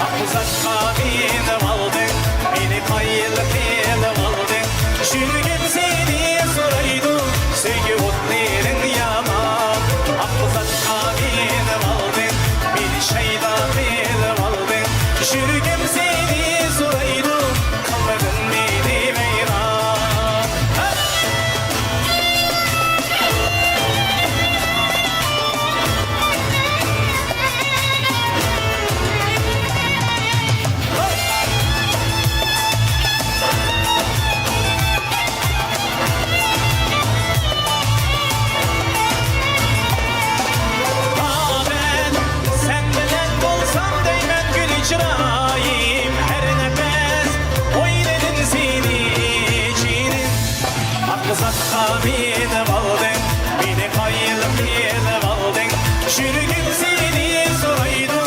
Akbuzakka beni aldın, beni paylı paylı aldın. Çürgüm seni soraydı, sügü otlerin yaman. Akbuzakka beni aldın, beni şeyda paylı aldın. Çürgüm seni soraydı, kalmadın beni beyran. Davet, sen bilen bolsam deymen gül çırayım, her nefes oyledin seni cinim. Akbuzakka beni aldın, beni paylı paylı aldın. Çürgüm seni soraydı,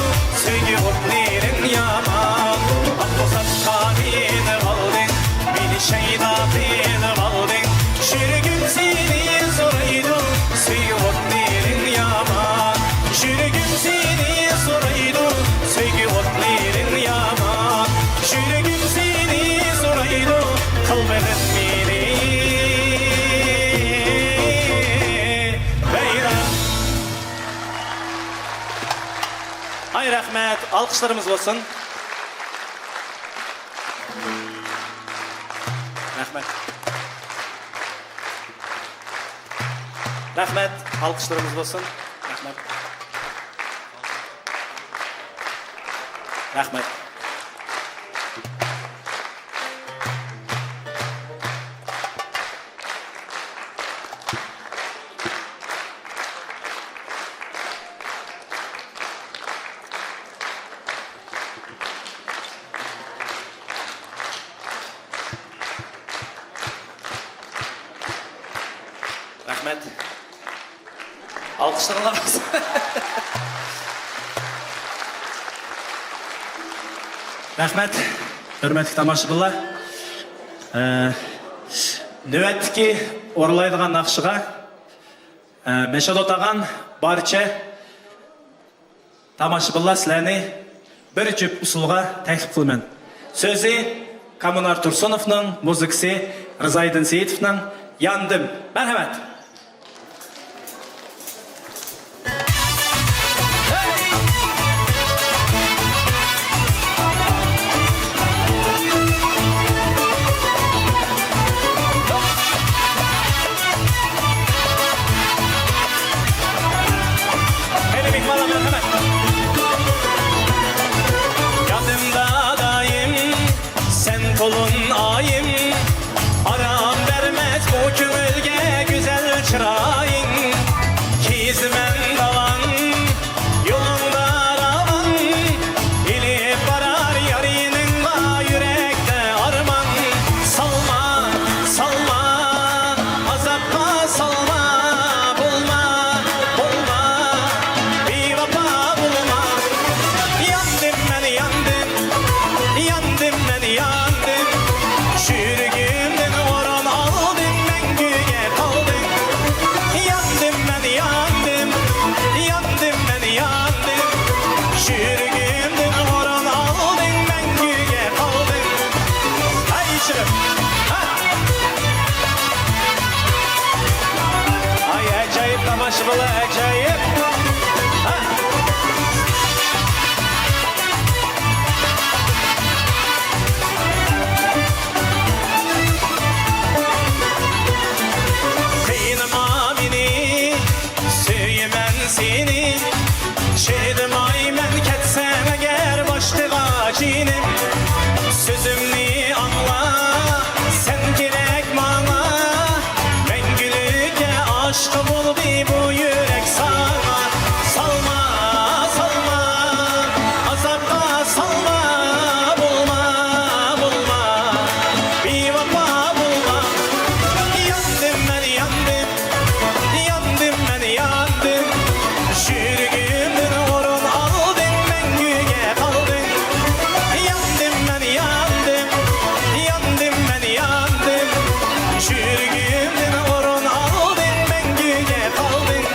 sügü otlerin yaman. Akbuzakka beni aldın, beni şeyda paylı aldın. Çürgüm seni soraydı, sügü otlerin yaman. Çürgüm seni soraydı, sügü otlerin yaman. Çürgüm seni soraydı, kalmadın beni beyran. Ay rahmet, alkışlarımız olsun. Rahmet. Rahmet, alkışlarımız olsun. Rahmet. Rahmet. Rahmet. Alkışlarına basın. Rahmet. Hürmetli tomoshabinlar. Növətdiki oralaydigan naqshiga Meshod otag'an barcha tomoshabinlar sizlarni bir cüp usulga taklif kılman. Sözü Kommunar Tursunov'ның, muzikasi Rızaydın Seyitov'ның Yandım. Merhamet. Hele bir bana merhamet. Yanımda daim, sen kolun ayım. Aram vermez bu kümülge güzel çırayın. Kizmen dalan, yolunda ravan. İlip varar yarının va yürekte arman. Salma, salma, azapta salma. Bulma, bulma, bir vapa bulma. Yandım ben yandım, yandım ben yandım. Çürüğümden oran aldım ben güge kaldım. Yandım ben yandım, yandım ben yandım. Çürüğümden oran aldım ben güge kaldım. Hay içerim. Ha. Ay acayip tamaşalı acayip. Ha. Kıynama beni, söylemen seni. Şeydim ay men ketsem eğer başlığa cinim. Sözümni anla, sen gerek bana. Ben gülüke aşkı bul bir bu yürek sana. Salma, salma, azapta salma. Bulma, bulma, bir vapa bulma. Yandım ben yandım, yandım ben yandım. Çürüğümden orun aldın ben güge kaldım. Yandım ben yandım, yandım ben yandım. Çürüğümden orun aldın ben güge kaldım.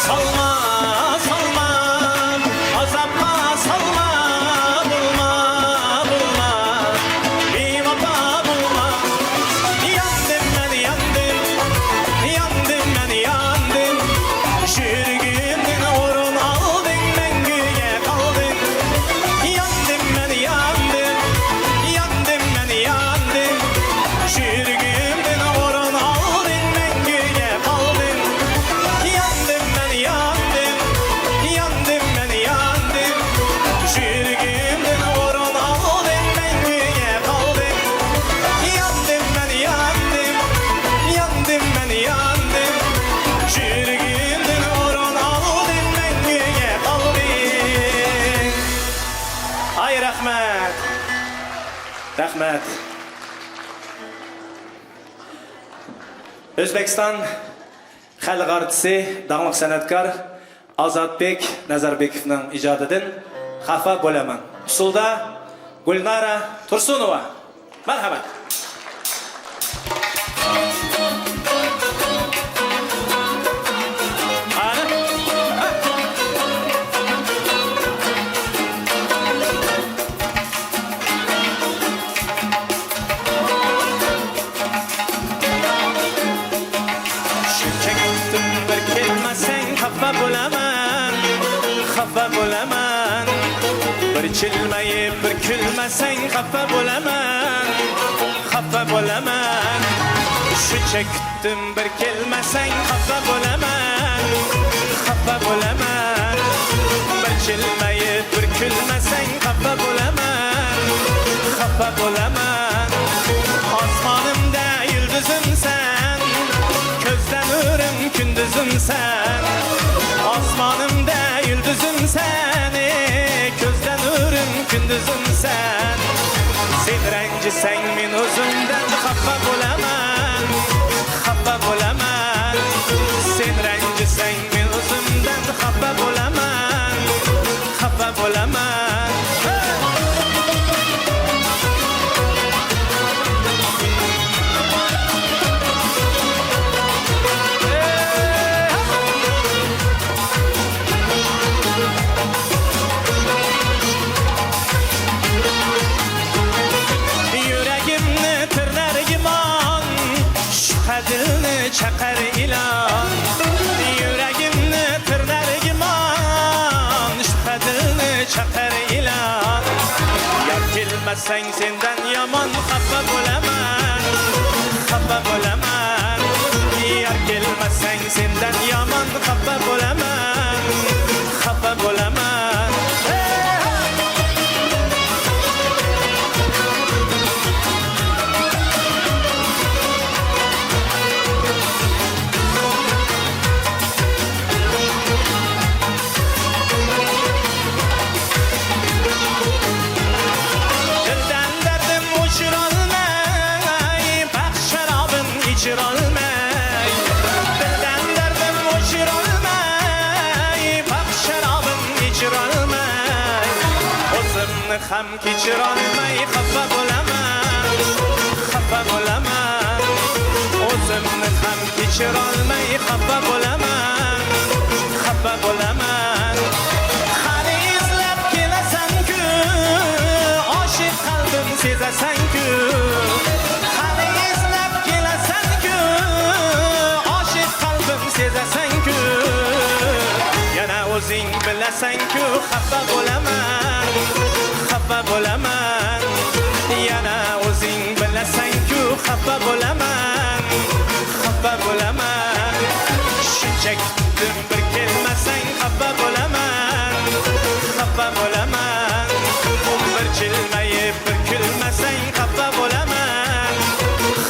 Salma, salma, azapta salma. Bulma, bulma, bir vapa bulma. Yandım ben yandım, yandım ben yandım. Çürüğümden orun aldın ben güge kaldım. Yandım ben yandım, yandım ben yandım. Çürüğümden orun aldın ben güge kaldım. Yandım ben yandım, yandım ben yandım. Çürüğümden orun aldın ben güge kaldım. Yandım ben yandım, yandım ben yandım. Çürüğümden orun aldın ben güge kaldım. Ay rahmet, rahmet. Özbekistan xalq artisti, dağlıq sanatkar Azatbek Nazarbekovning ijodidan Xafa bo'laman. Usulda Gulnara Tursunova. Marhamat. Ana. Shuncha kutdim bir kelmasang xafa bo'laman, xafa bo'laman. Bir chilmayib bir kulmasang xafa bo'laman, xafa bo'laman. Shuncha kutdim bir kelmasang xafa bo'laman, xafa bo'laman. Bir chilmayib bir kulmasang xafa bo'laman, xafa bo'laman. Osmonimda yulduzimsan, gözden ürüm gündüzümsen. Osmonimda yulduzimsan, gözden ürüm gündüzümsen. Sen ranjisang men o'zimdan xafa bo'laman, xafa bo'laman. Sen ranjisang men o'zimdan gelmezsen senden yaman xafa bo'laman, xafa bo'laman. Yar gelmezsen senden yaman xafa bo'laman, xafa bo'laman. Dilden derdim uçuralmay, bak şarabın içiralmay. Dilden derdim uçuralmay, bak şarabın içiralmay. O'zimni ham kechirolmay xafa bo'laman, xafa bo'laman. O'zimni ham kechirolmay xafa bo'laman, xafa bo'laman. Qani izlab kelasan-ku, oshiq qalbim sezasan-ku. Qani izlab kelasan-ku, oshiq qalbim sezasan-ku. Yana o'zing bilasan-ku, xafa bo'laman, xafa bo'laman. Yana o'zing bilasan-ku, xafa bo'laman, xafa bo'laman. Shuncha kutdim bir kelmasang xafa bo'laman, xafa bo'laman. Bir jilmayib bir kulmasang xafa bo'laman,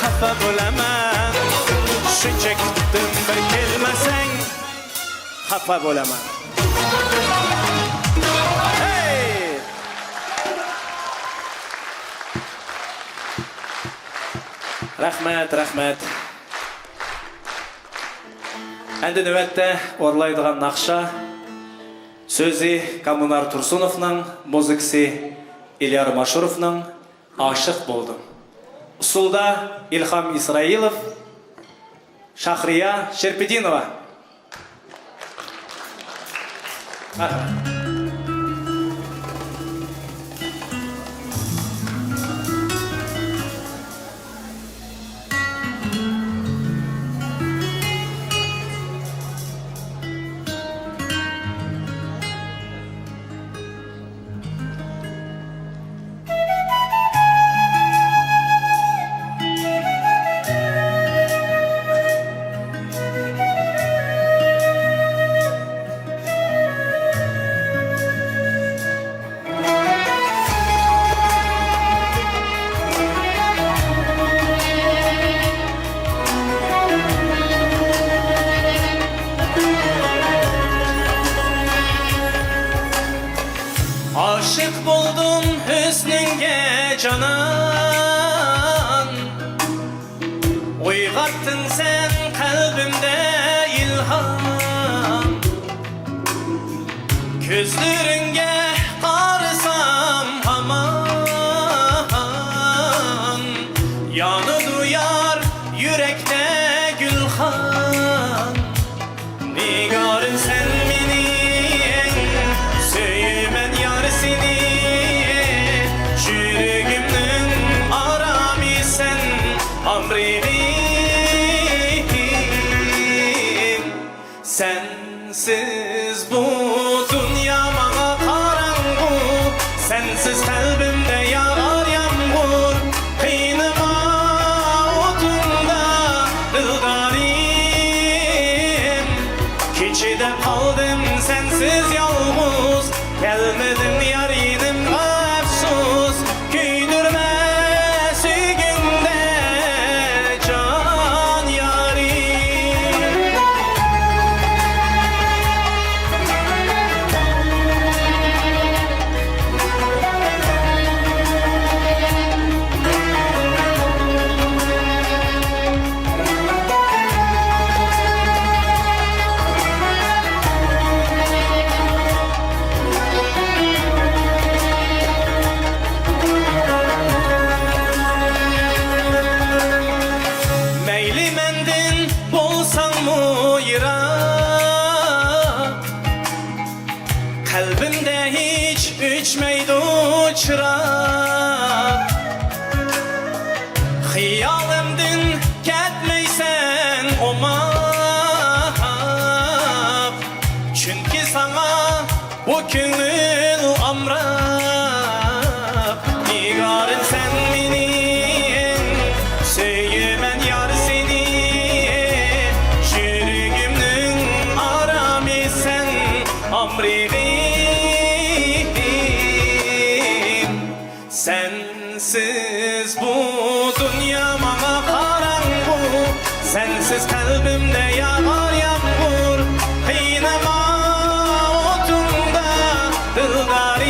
xafa bo'laman. Shuncha kutdim bir kelmasang xafa bo'laman. Hey! Rahmat, rahmat. Endi növbətdə orlaydigan naqşa sözü Kommunar Tursunovның, muzikasi İlyar Mashurovның Aşıq Boldum. Usulda İlham İsrailov, Shahriya Sherpedinova. Rahmat. Aşık buldum hüsnünge canan, uygattın sen kalbimde ilham. Gözlerine qarasam aman, yanı duyar yürekte gülhan. Nigarın sen menin, söyümen yar seni. Yüreğimnin aramı sen, amrivim. Sensiz bu dünya bana karangu, sensiz kalbimde yağar yağmur. Kıynıma otunda dılgarım, keçide kaldım sensiz yalnız. Gelmedim yarinim afsus, güydürme sügünde can yarim. Meyli mendin bolsan mu yırak, kalbimde hiç üçmeydi çırak. Hiyalimdin ketmeysen omak, çünkü sana bu könül amrak. Nigar amrigim. Sensiz bu dünya bana karangu, sensiz kalbimde yağar yağmur. Kıynama otunda dılgarım,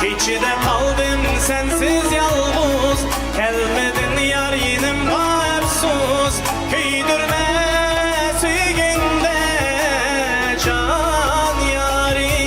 keçide kaldım sensiz yalnız. Gelmedin yar yinim afsus, köydürme sügünde can yarim.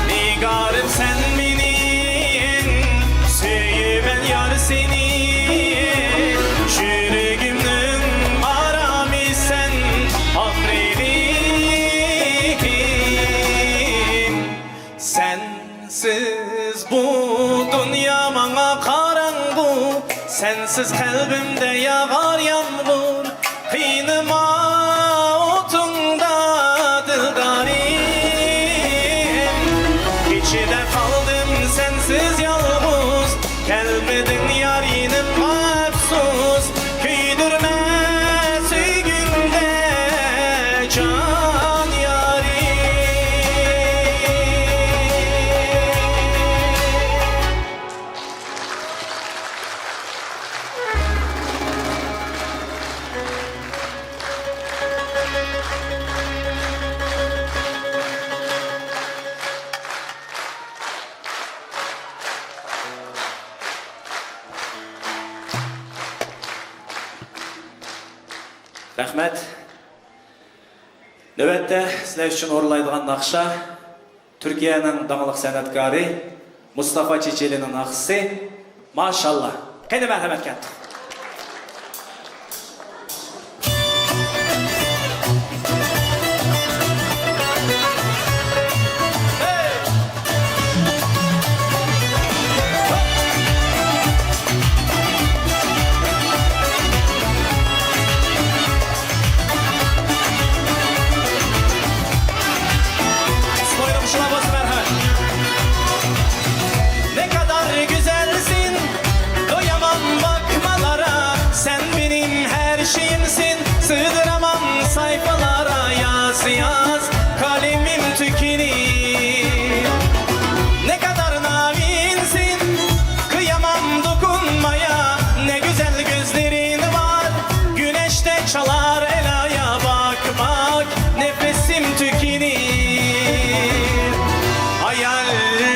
Nigarım sen benim, söyümen yar senin. Yüreğimün aramı sen amrigim. Sensiz bu dünya bana karangu, sensiz kalbimde yağar yağmur. Kıynıma otunda dıldarım, İçide kaldım sensiz yalnız. Gelmedin yar yinim afsus, köydürme sügünde can yarim. Рахмет. Növətdə sizlər üçün orlaydıgan naqşa Türkiye'nin dağlıq sənətkarı Mustafa Çiçeli'nin naqısı Maşallah. Qeyni mərhəmət kətdik. Soyrum şuna bas merhamet. Ne kadar güzelsin, doyamam bakmalara. Sen benim her şeyimsin, sığdıramam sayfalara. Yaz yaz kalemim tükenir. Ne kadar navinsin, kıyamam dokunmaya. Ne güzel gözlerin var, güneşte çalar elaya. Bak bak nefesim tükenir. Hayal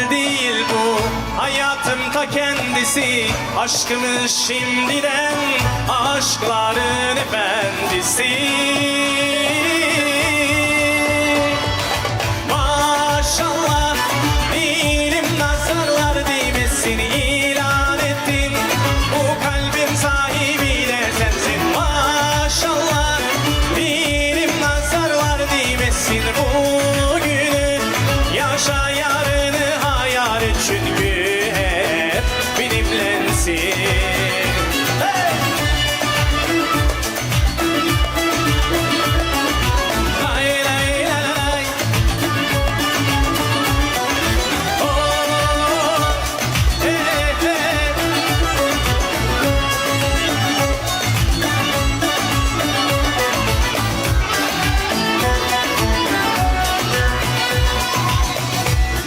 değil bu, hayatım ta kendisi. Aşkımız şimdiden, aşkların efendisi. Maşallah, dilim nazarlar değmesin. İlan ettin, bu kalbin sahibi de sensin. Maşallah, dilim nazarlar değmesin. Bugünü yaşa, yarını hayal et, çünkü hep benimlensin. Hey! Lay lay lay lay. Oh, hey, hey.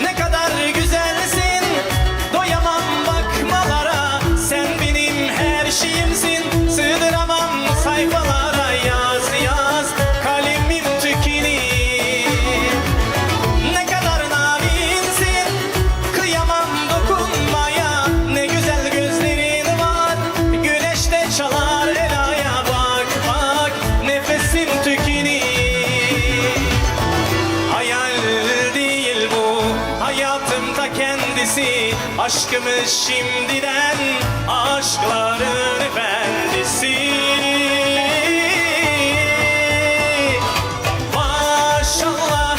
Ne kadar güzelsin, doyamam bakmalara. Sen benim her şeyimsin, sığdıramam sayfalara. Yaz yaz kalemim tükenir. Ne kadar narinsin, kıyamam dokunmaya. Ne güzel gözlerin var, güneşte çalar elaya. Bak bak nefesim tükenir. Hayal değil bu, hayatım ta kendisi. Aşkımız şimdiden, aşkların efendisi. Maşallah,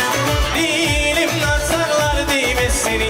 dilim nazarlar değmesin.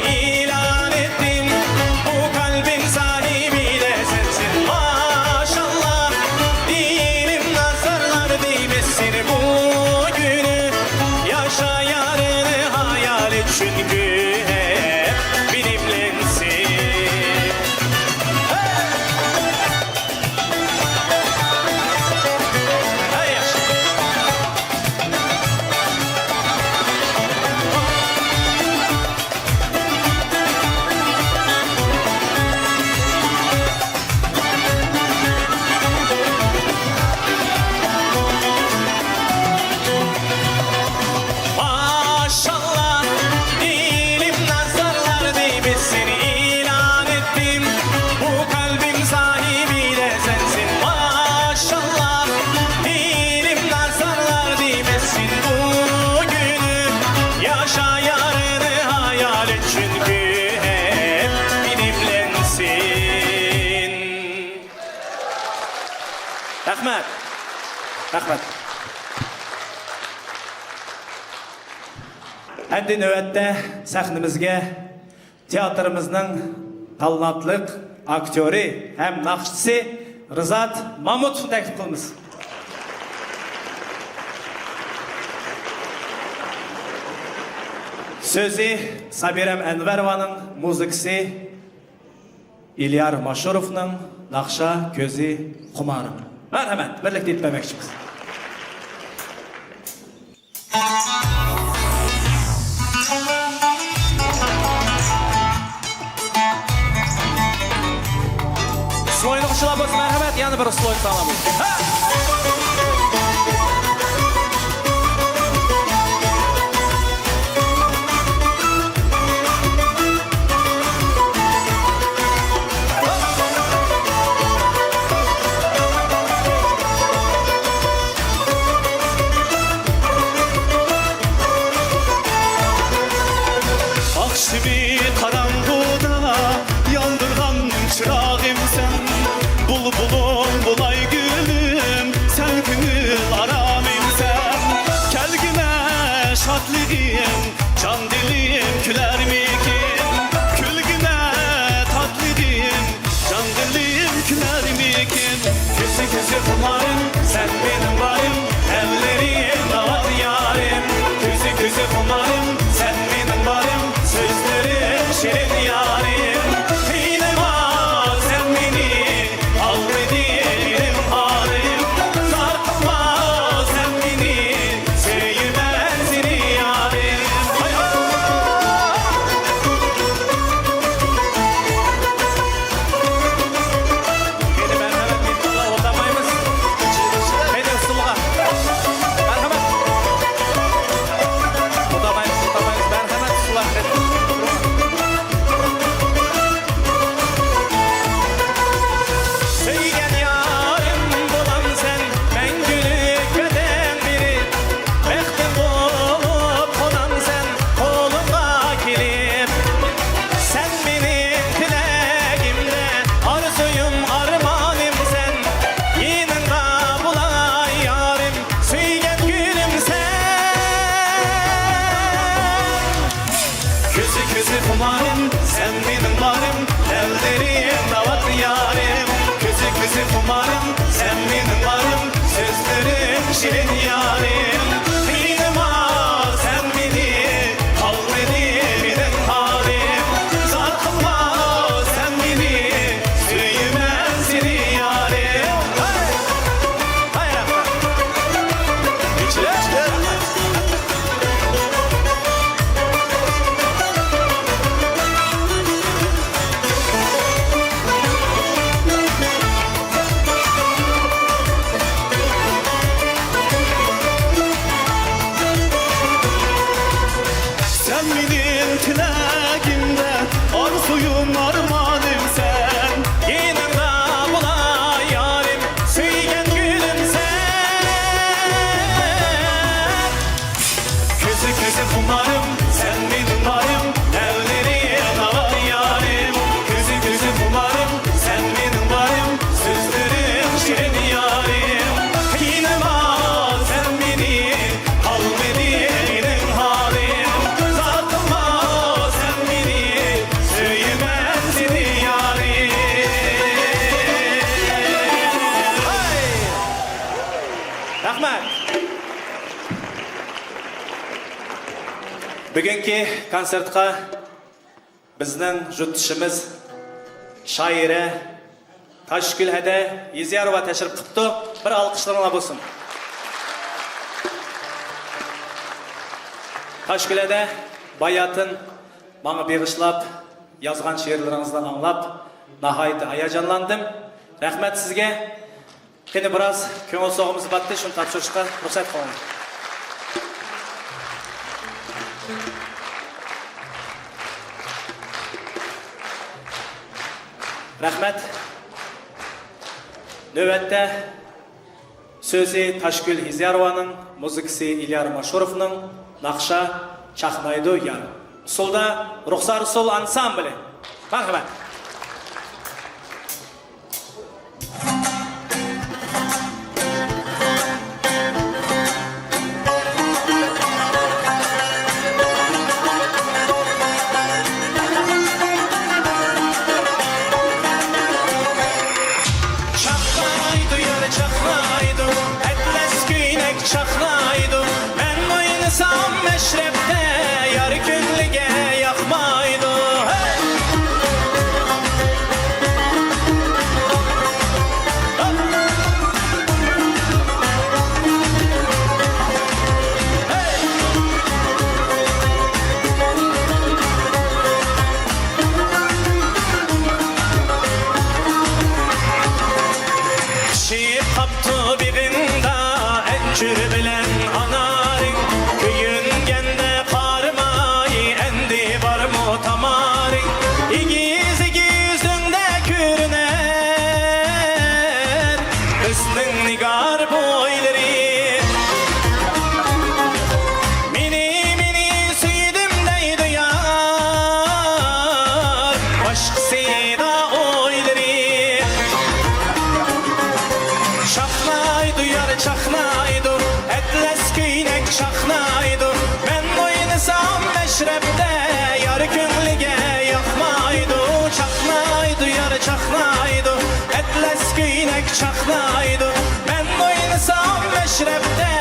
Rahmet. Rahmet. Endi növətdə səhnimizə teatrımızın talantlı aktörü həm naxçısı Rızat Mamutov'u təklif qılımız. Sözü Sabirəm Ənvərovanın, muzikası İlyar Maşurov'un, naxşa közü Xumarım. Mərhəmət, birlikdə etməməkçimiz. Sloyunu qışılabız, mərhəmət, yəni bir sloyunu sağlamız. Akşimi karanlığa yandırgan çırağım sen. Bulbulum bulay gülüm, sen gönül aramım sen. Kelgime şadlığım, can dilim küler mikin? Külgüme tatlıyım, can dilim küler mikin? Küsü küsü kumarım, sen benim varım, ellerim var yarim. Küsü küsü kumarım, sen benim varım, sözlerim şirin yarim. Yine var sen beni, al dediğim halim. Sarkma sen beni, sevmem seni yarim. Hay hay. Yine merhamet bir kula odamayımız. Haydi ıslığa. Merhamet. Odamayımız, merhamet ıslığa. Söygen yarim bulan sen, ben gülük beden biri. Bektim olup konan sen, kolumda kilip. Sen benim dileğimde, arzuyum armanım sen. Yininde bulay yarim, söygen gülüm sen. Küsü küsü kumarım, sen benim varım, ellerim davat yarim. Küsü küsü kumarım, sen benim varım, sözlerim şirin yarim. Benim var sen beni, al benim halim. Sarkma sen beni, söylemem seni yarim. Hay! Hay Rahman! İçine çıkar! Sen benim dileğimde, arzuyum armanım sen. Yininde bulay yarim, söygen gülüm sen. Küsü küsü kumarım, sen benim varım, ellerim var yarim. Küsü küsü kumarım, sen benim varım, sözlerim şirin yarim. Yine var sen beni, al benim halim. Sarkma sen beni, söylemem seni yarim. Hay! Rahmet. Bugünkü konsertga bizning jutishimiz shoira Toshgul Hada Yeziyarova tashrif qilibdi. Bir olqishlarlar bo'lsin. Toshgul Hada bayatın bana beg'ishlab yozgan she'rlaringizdan anglab nihoyat hayajonlandim. Rahmat sizga. Qani biroz ko'ngil sog'imiz batdi, shuni topshirishga ruxsat qiling. Rahmat. Növətdə sözü Toshgul Yeziyarovanın, muzikası İlyar Mashurov'ның, naxşa Çaxnaydı yar. Usulda Ruxsar Usul ansambli. Marhamat. Yar könglige yakmaydı, çaknaydı yar çaknaydı. Etles güynek çaknaydı. Ben oynasam meşrepte,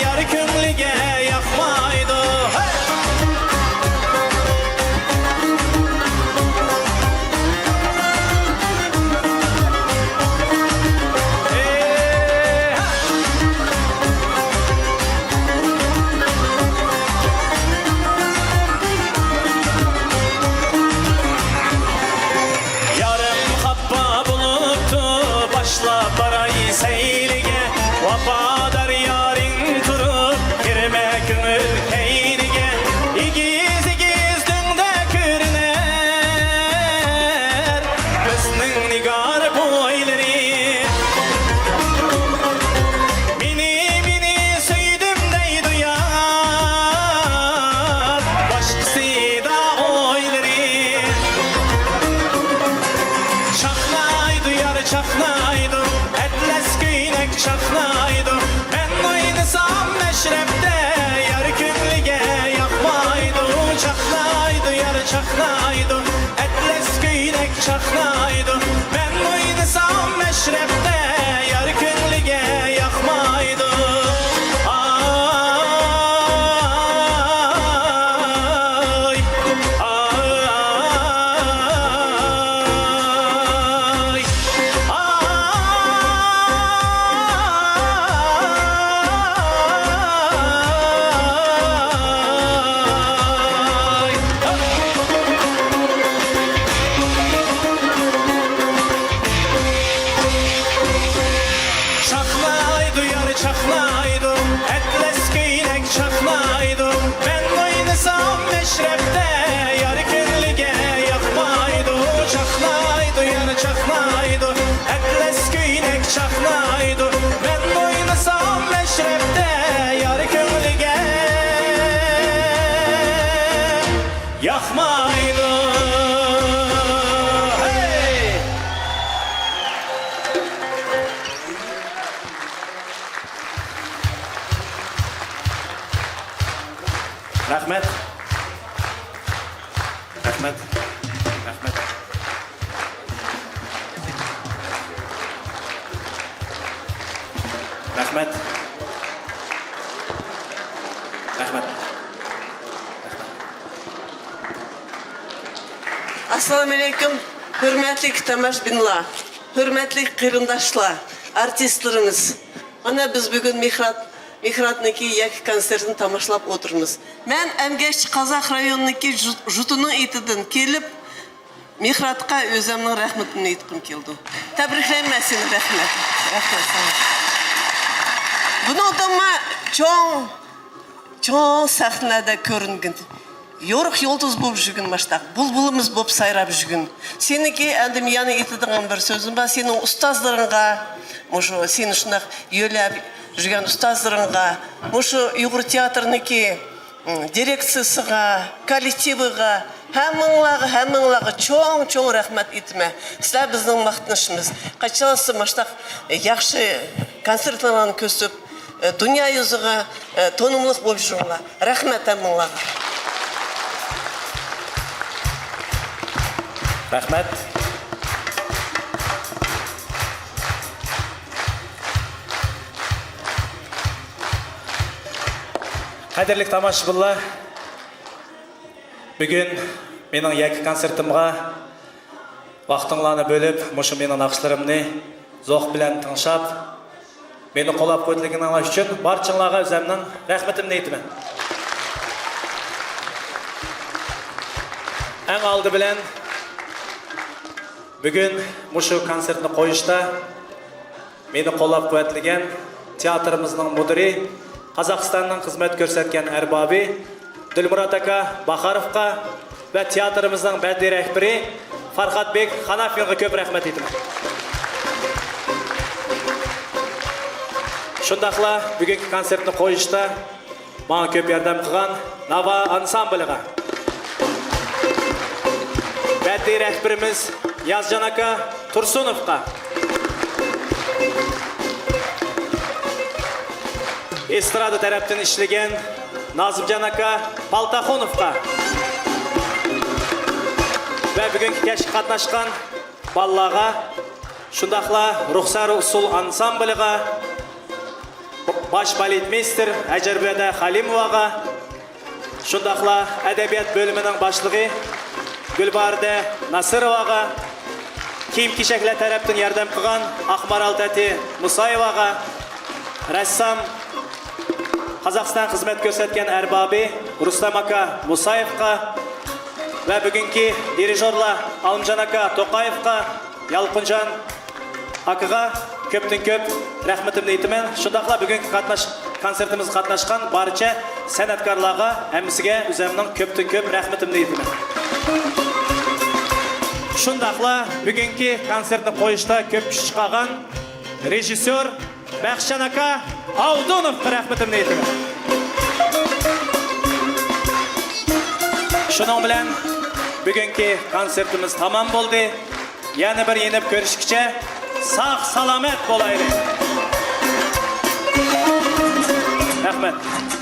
yar könglige yakmaydı. Hey! Yarım kappa buluptu, başla barayı seylige. Vafadar yarın turup, girme kömür keynige. İgiz igiz düğünde körüner, gözünün nigar boyları. Mini mini söydüm dey duyar, başkası da oyları. Çaknaydı yar çaknaydı, etles güynek çaknaydı. Ben oynasam meşrepte, yar könglige yakmaydı. Çaknaydı yar çaknaydı, etles güynek çaknaydı. Ben oynasam meşrepte, yar könglige yakmaydı. Ay, ay, çaknaydı yar çaknaydı, etles güynek çaknaydı. Ben oynasam meşrepte, yar könglige yakmaydı. Çaknaydı yar çaknaydı, etles güynek çaknaydı. Ben oynasam meşrepte, yar könglige yakmaydı. Hey! Rahmet. Rahmet. Rahmet. Rahmet. Rahmet. Assalamu alaikum, hürmetli tomoshabinlar, hürmetli qarindoshlar, artistlarimiz. Ana biz bugun Mihratniki yakı konsertini tomoshlab o'tirmiz. Men Emgashchi Qozoq rayonidagi jutuni etidan kelib, Mihratga o'zimning rahmatimni aytgim keldi. Tabriklayman seni, rahmat. Rahmat sana. Buni odamma cho'ng sahnada ko'ringan. Yoruk yıldız болып жүрген маштақ, бұлбұлымыз болып сайрап жүрген. Сеніке әндім яны етідіған бір сөзім ба, сенің ұстаздарыңға, мұшы сені шынақ елеп жүрген ұстаздарыңға, мұшы ұйғыр театрыныке дирекциясыға, коллективіға, әміңлағы чоң рахмат етіме. Сілер біздің мақтынышымыз. Қачалысы маштақ яқшы концертларынан көсіп, дүния юзыға тонымлық болып жүріңлар. Рахмат әміңлағы. Rahmet. Қадірлік тамашбылар, бүгін менің екі концертімға вақтыңланы бөліп, мұшы менің нақшыларымны зоқ білән тыңшап, мені қолап көтілігін аңлаш үшін барчыңлаға өзімнің рәхметімді етімен. Әң алды білән, бүгін мұшы концертіні қойышта мені қолап көтілген театрымыздың мұдыры, Қазақстанның қызмет көрсеткен әрбаби Дülmurat aka Бахаровқа ve театрымыздың бәдді рәхбірі Farhatbek Ханафинға көп рәхмет етім. Шындақла бүгінгі концертіні қойышта маған көп ярдам қылған Нава ансамбліға. Бәдді рәхбіріміз Язжан aka Тұрсыновқа. Estrada taraftan işlegen Nazımcan aka Paltaxonovqa. бүгінгі кешке қатнашқан баллаға, шундақла Рухсар Усул ансамбліға, баш балетмейстер Әжірбеда Халимоваға, шундақла әдебиет бөлімінің башлығы Гүлбарды Насыроваға, киім-кешеклі тәрәптің ярдәм қылған Ақмарал тәте Мұсаеваға, рәссам Қазақстан қызмет көрсеткен әрбаби Рустам ака Мұсаевқа вә бүгінгі дирижерла Алымжан ака Тоқаевқа, Ялқынжан акыға көптің көп рәхметімді етімен. Шындақла бүгінгі концертіміз қатнашқан барча сәнәткарларға әмісіге үземнің көптің көп рәхметімді етімен. Шындақла бүгінгі концертні қойышта көп күш шығаған режиссер Бәхшан ака Аудонов рәхметімді етімен. Шының білән бүгінгі концертіміз тамам болды. Яны бір еніп көрішкіше сақ саламет болайды. Рахмет.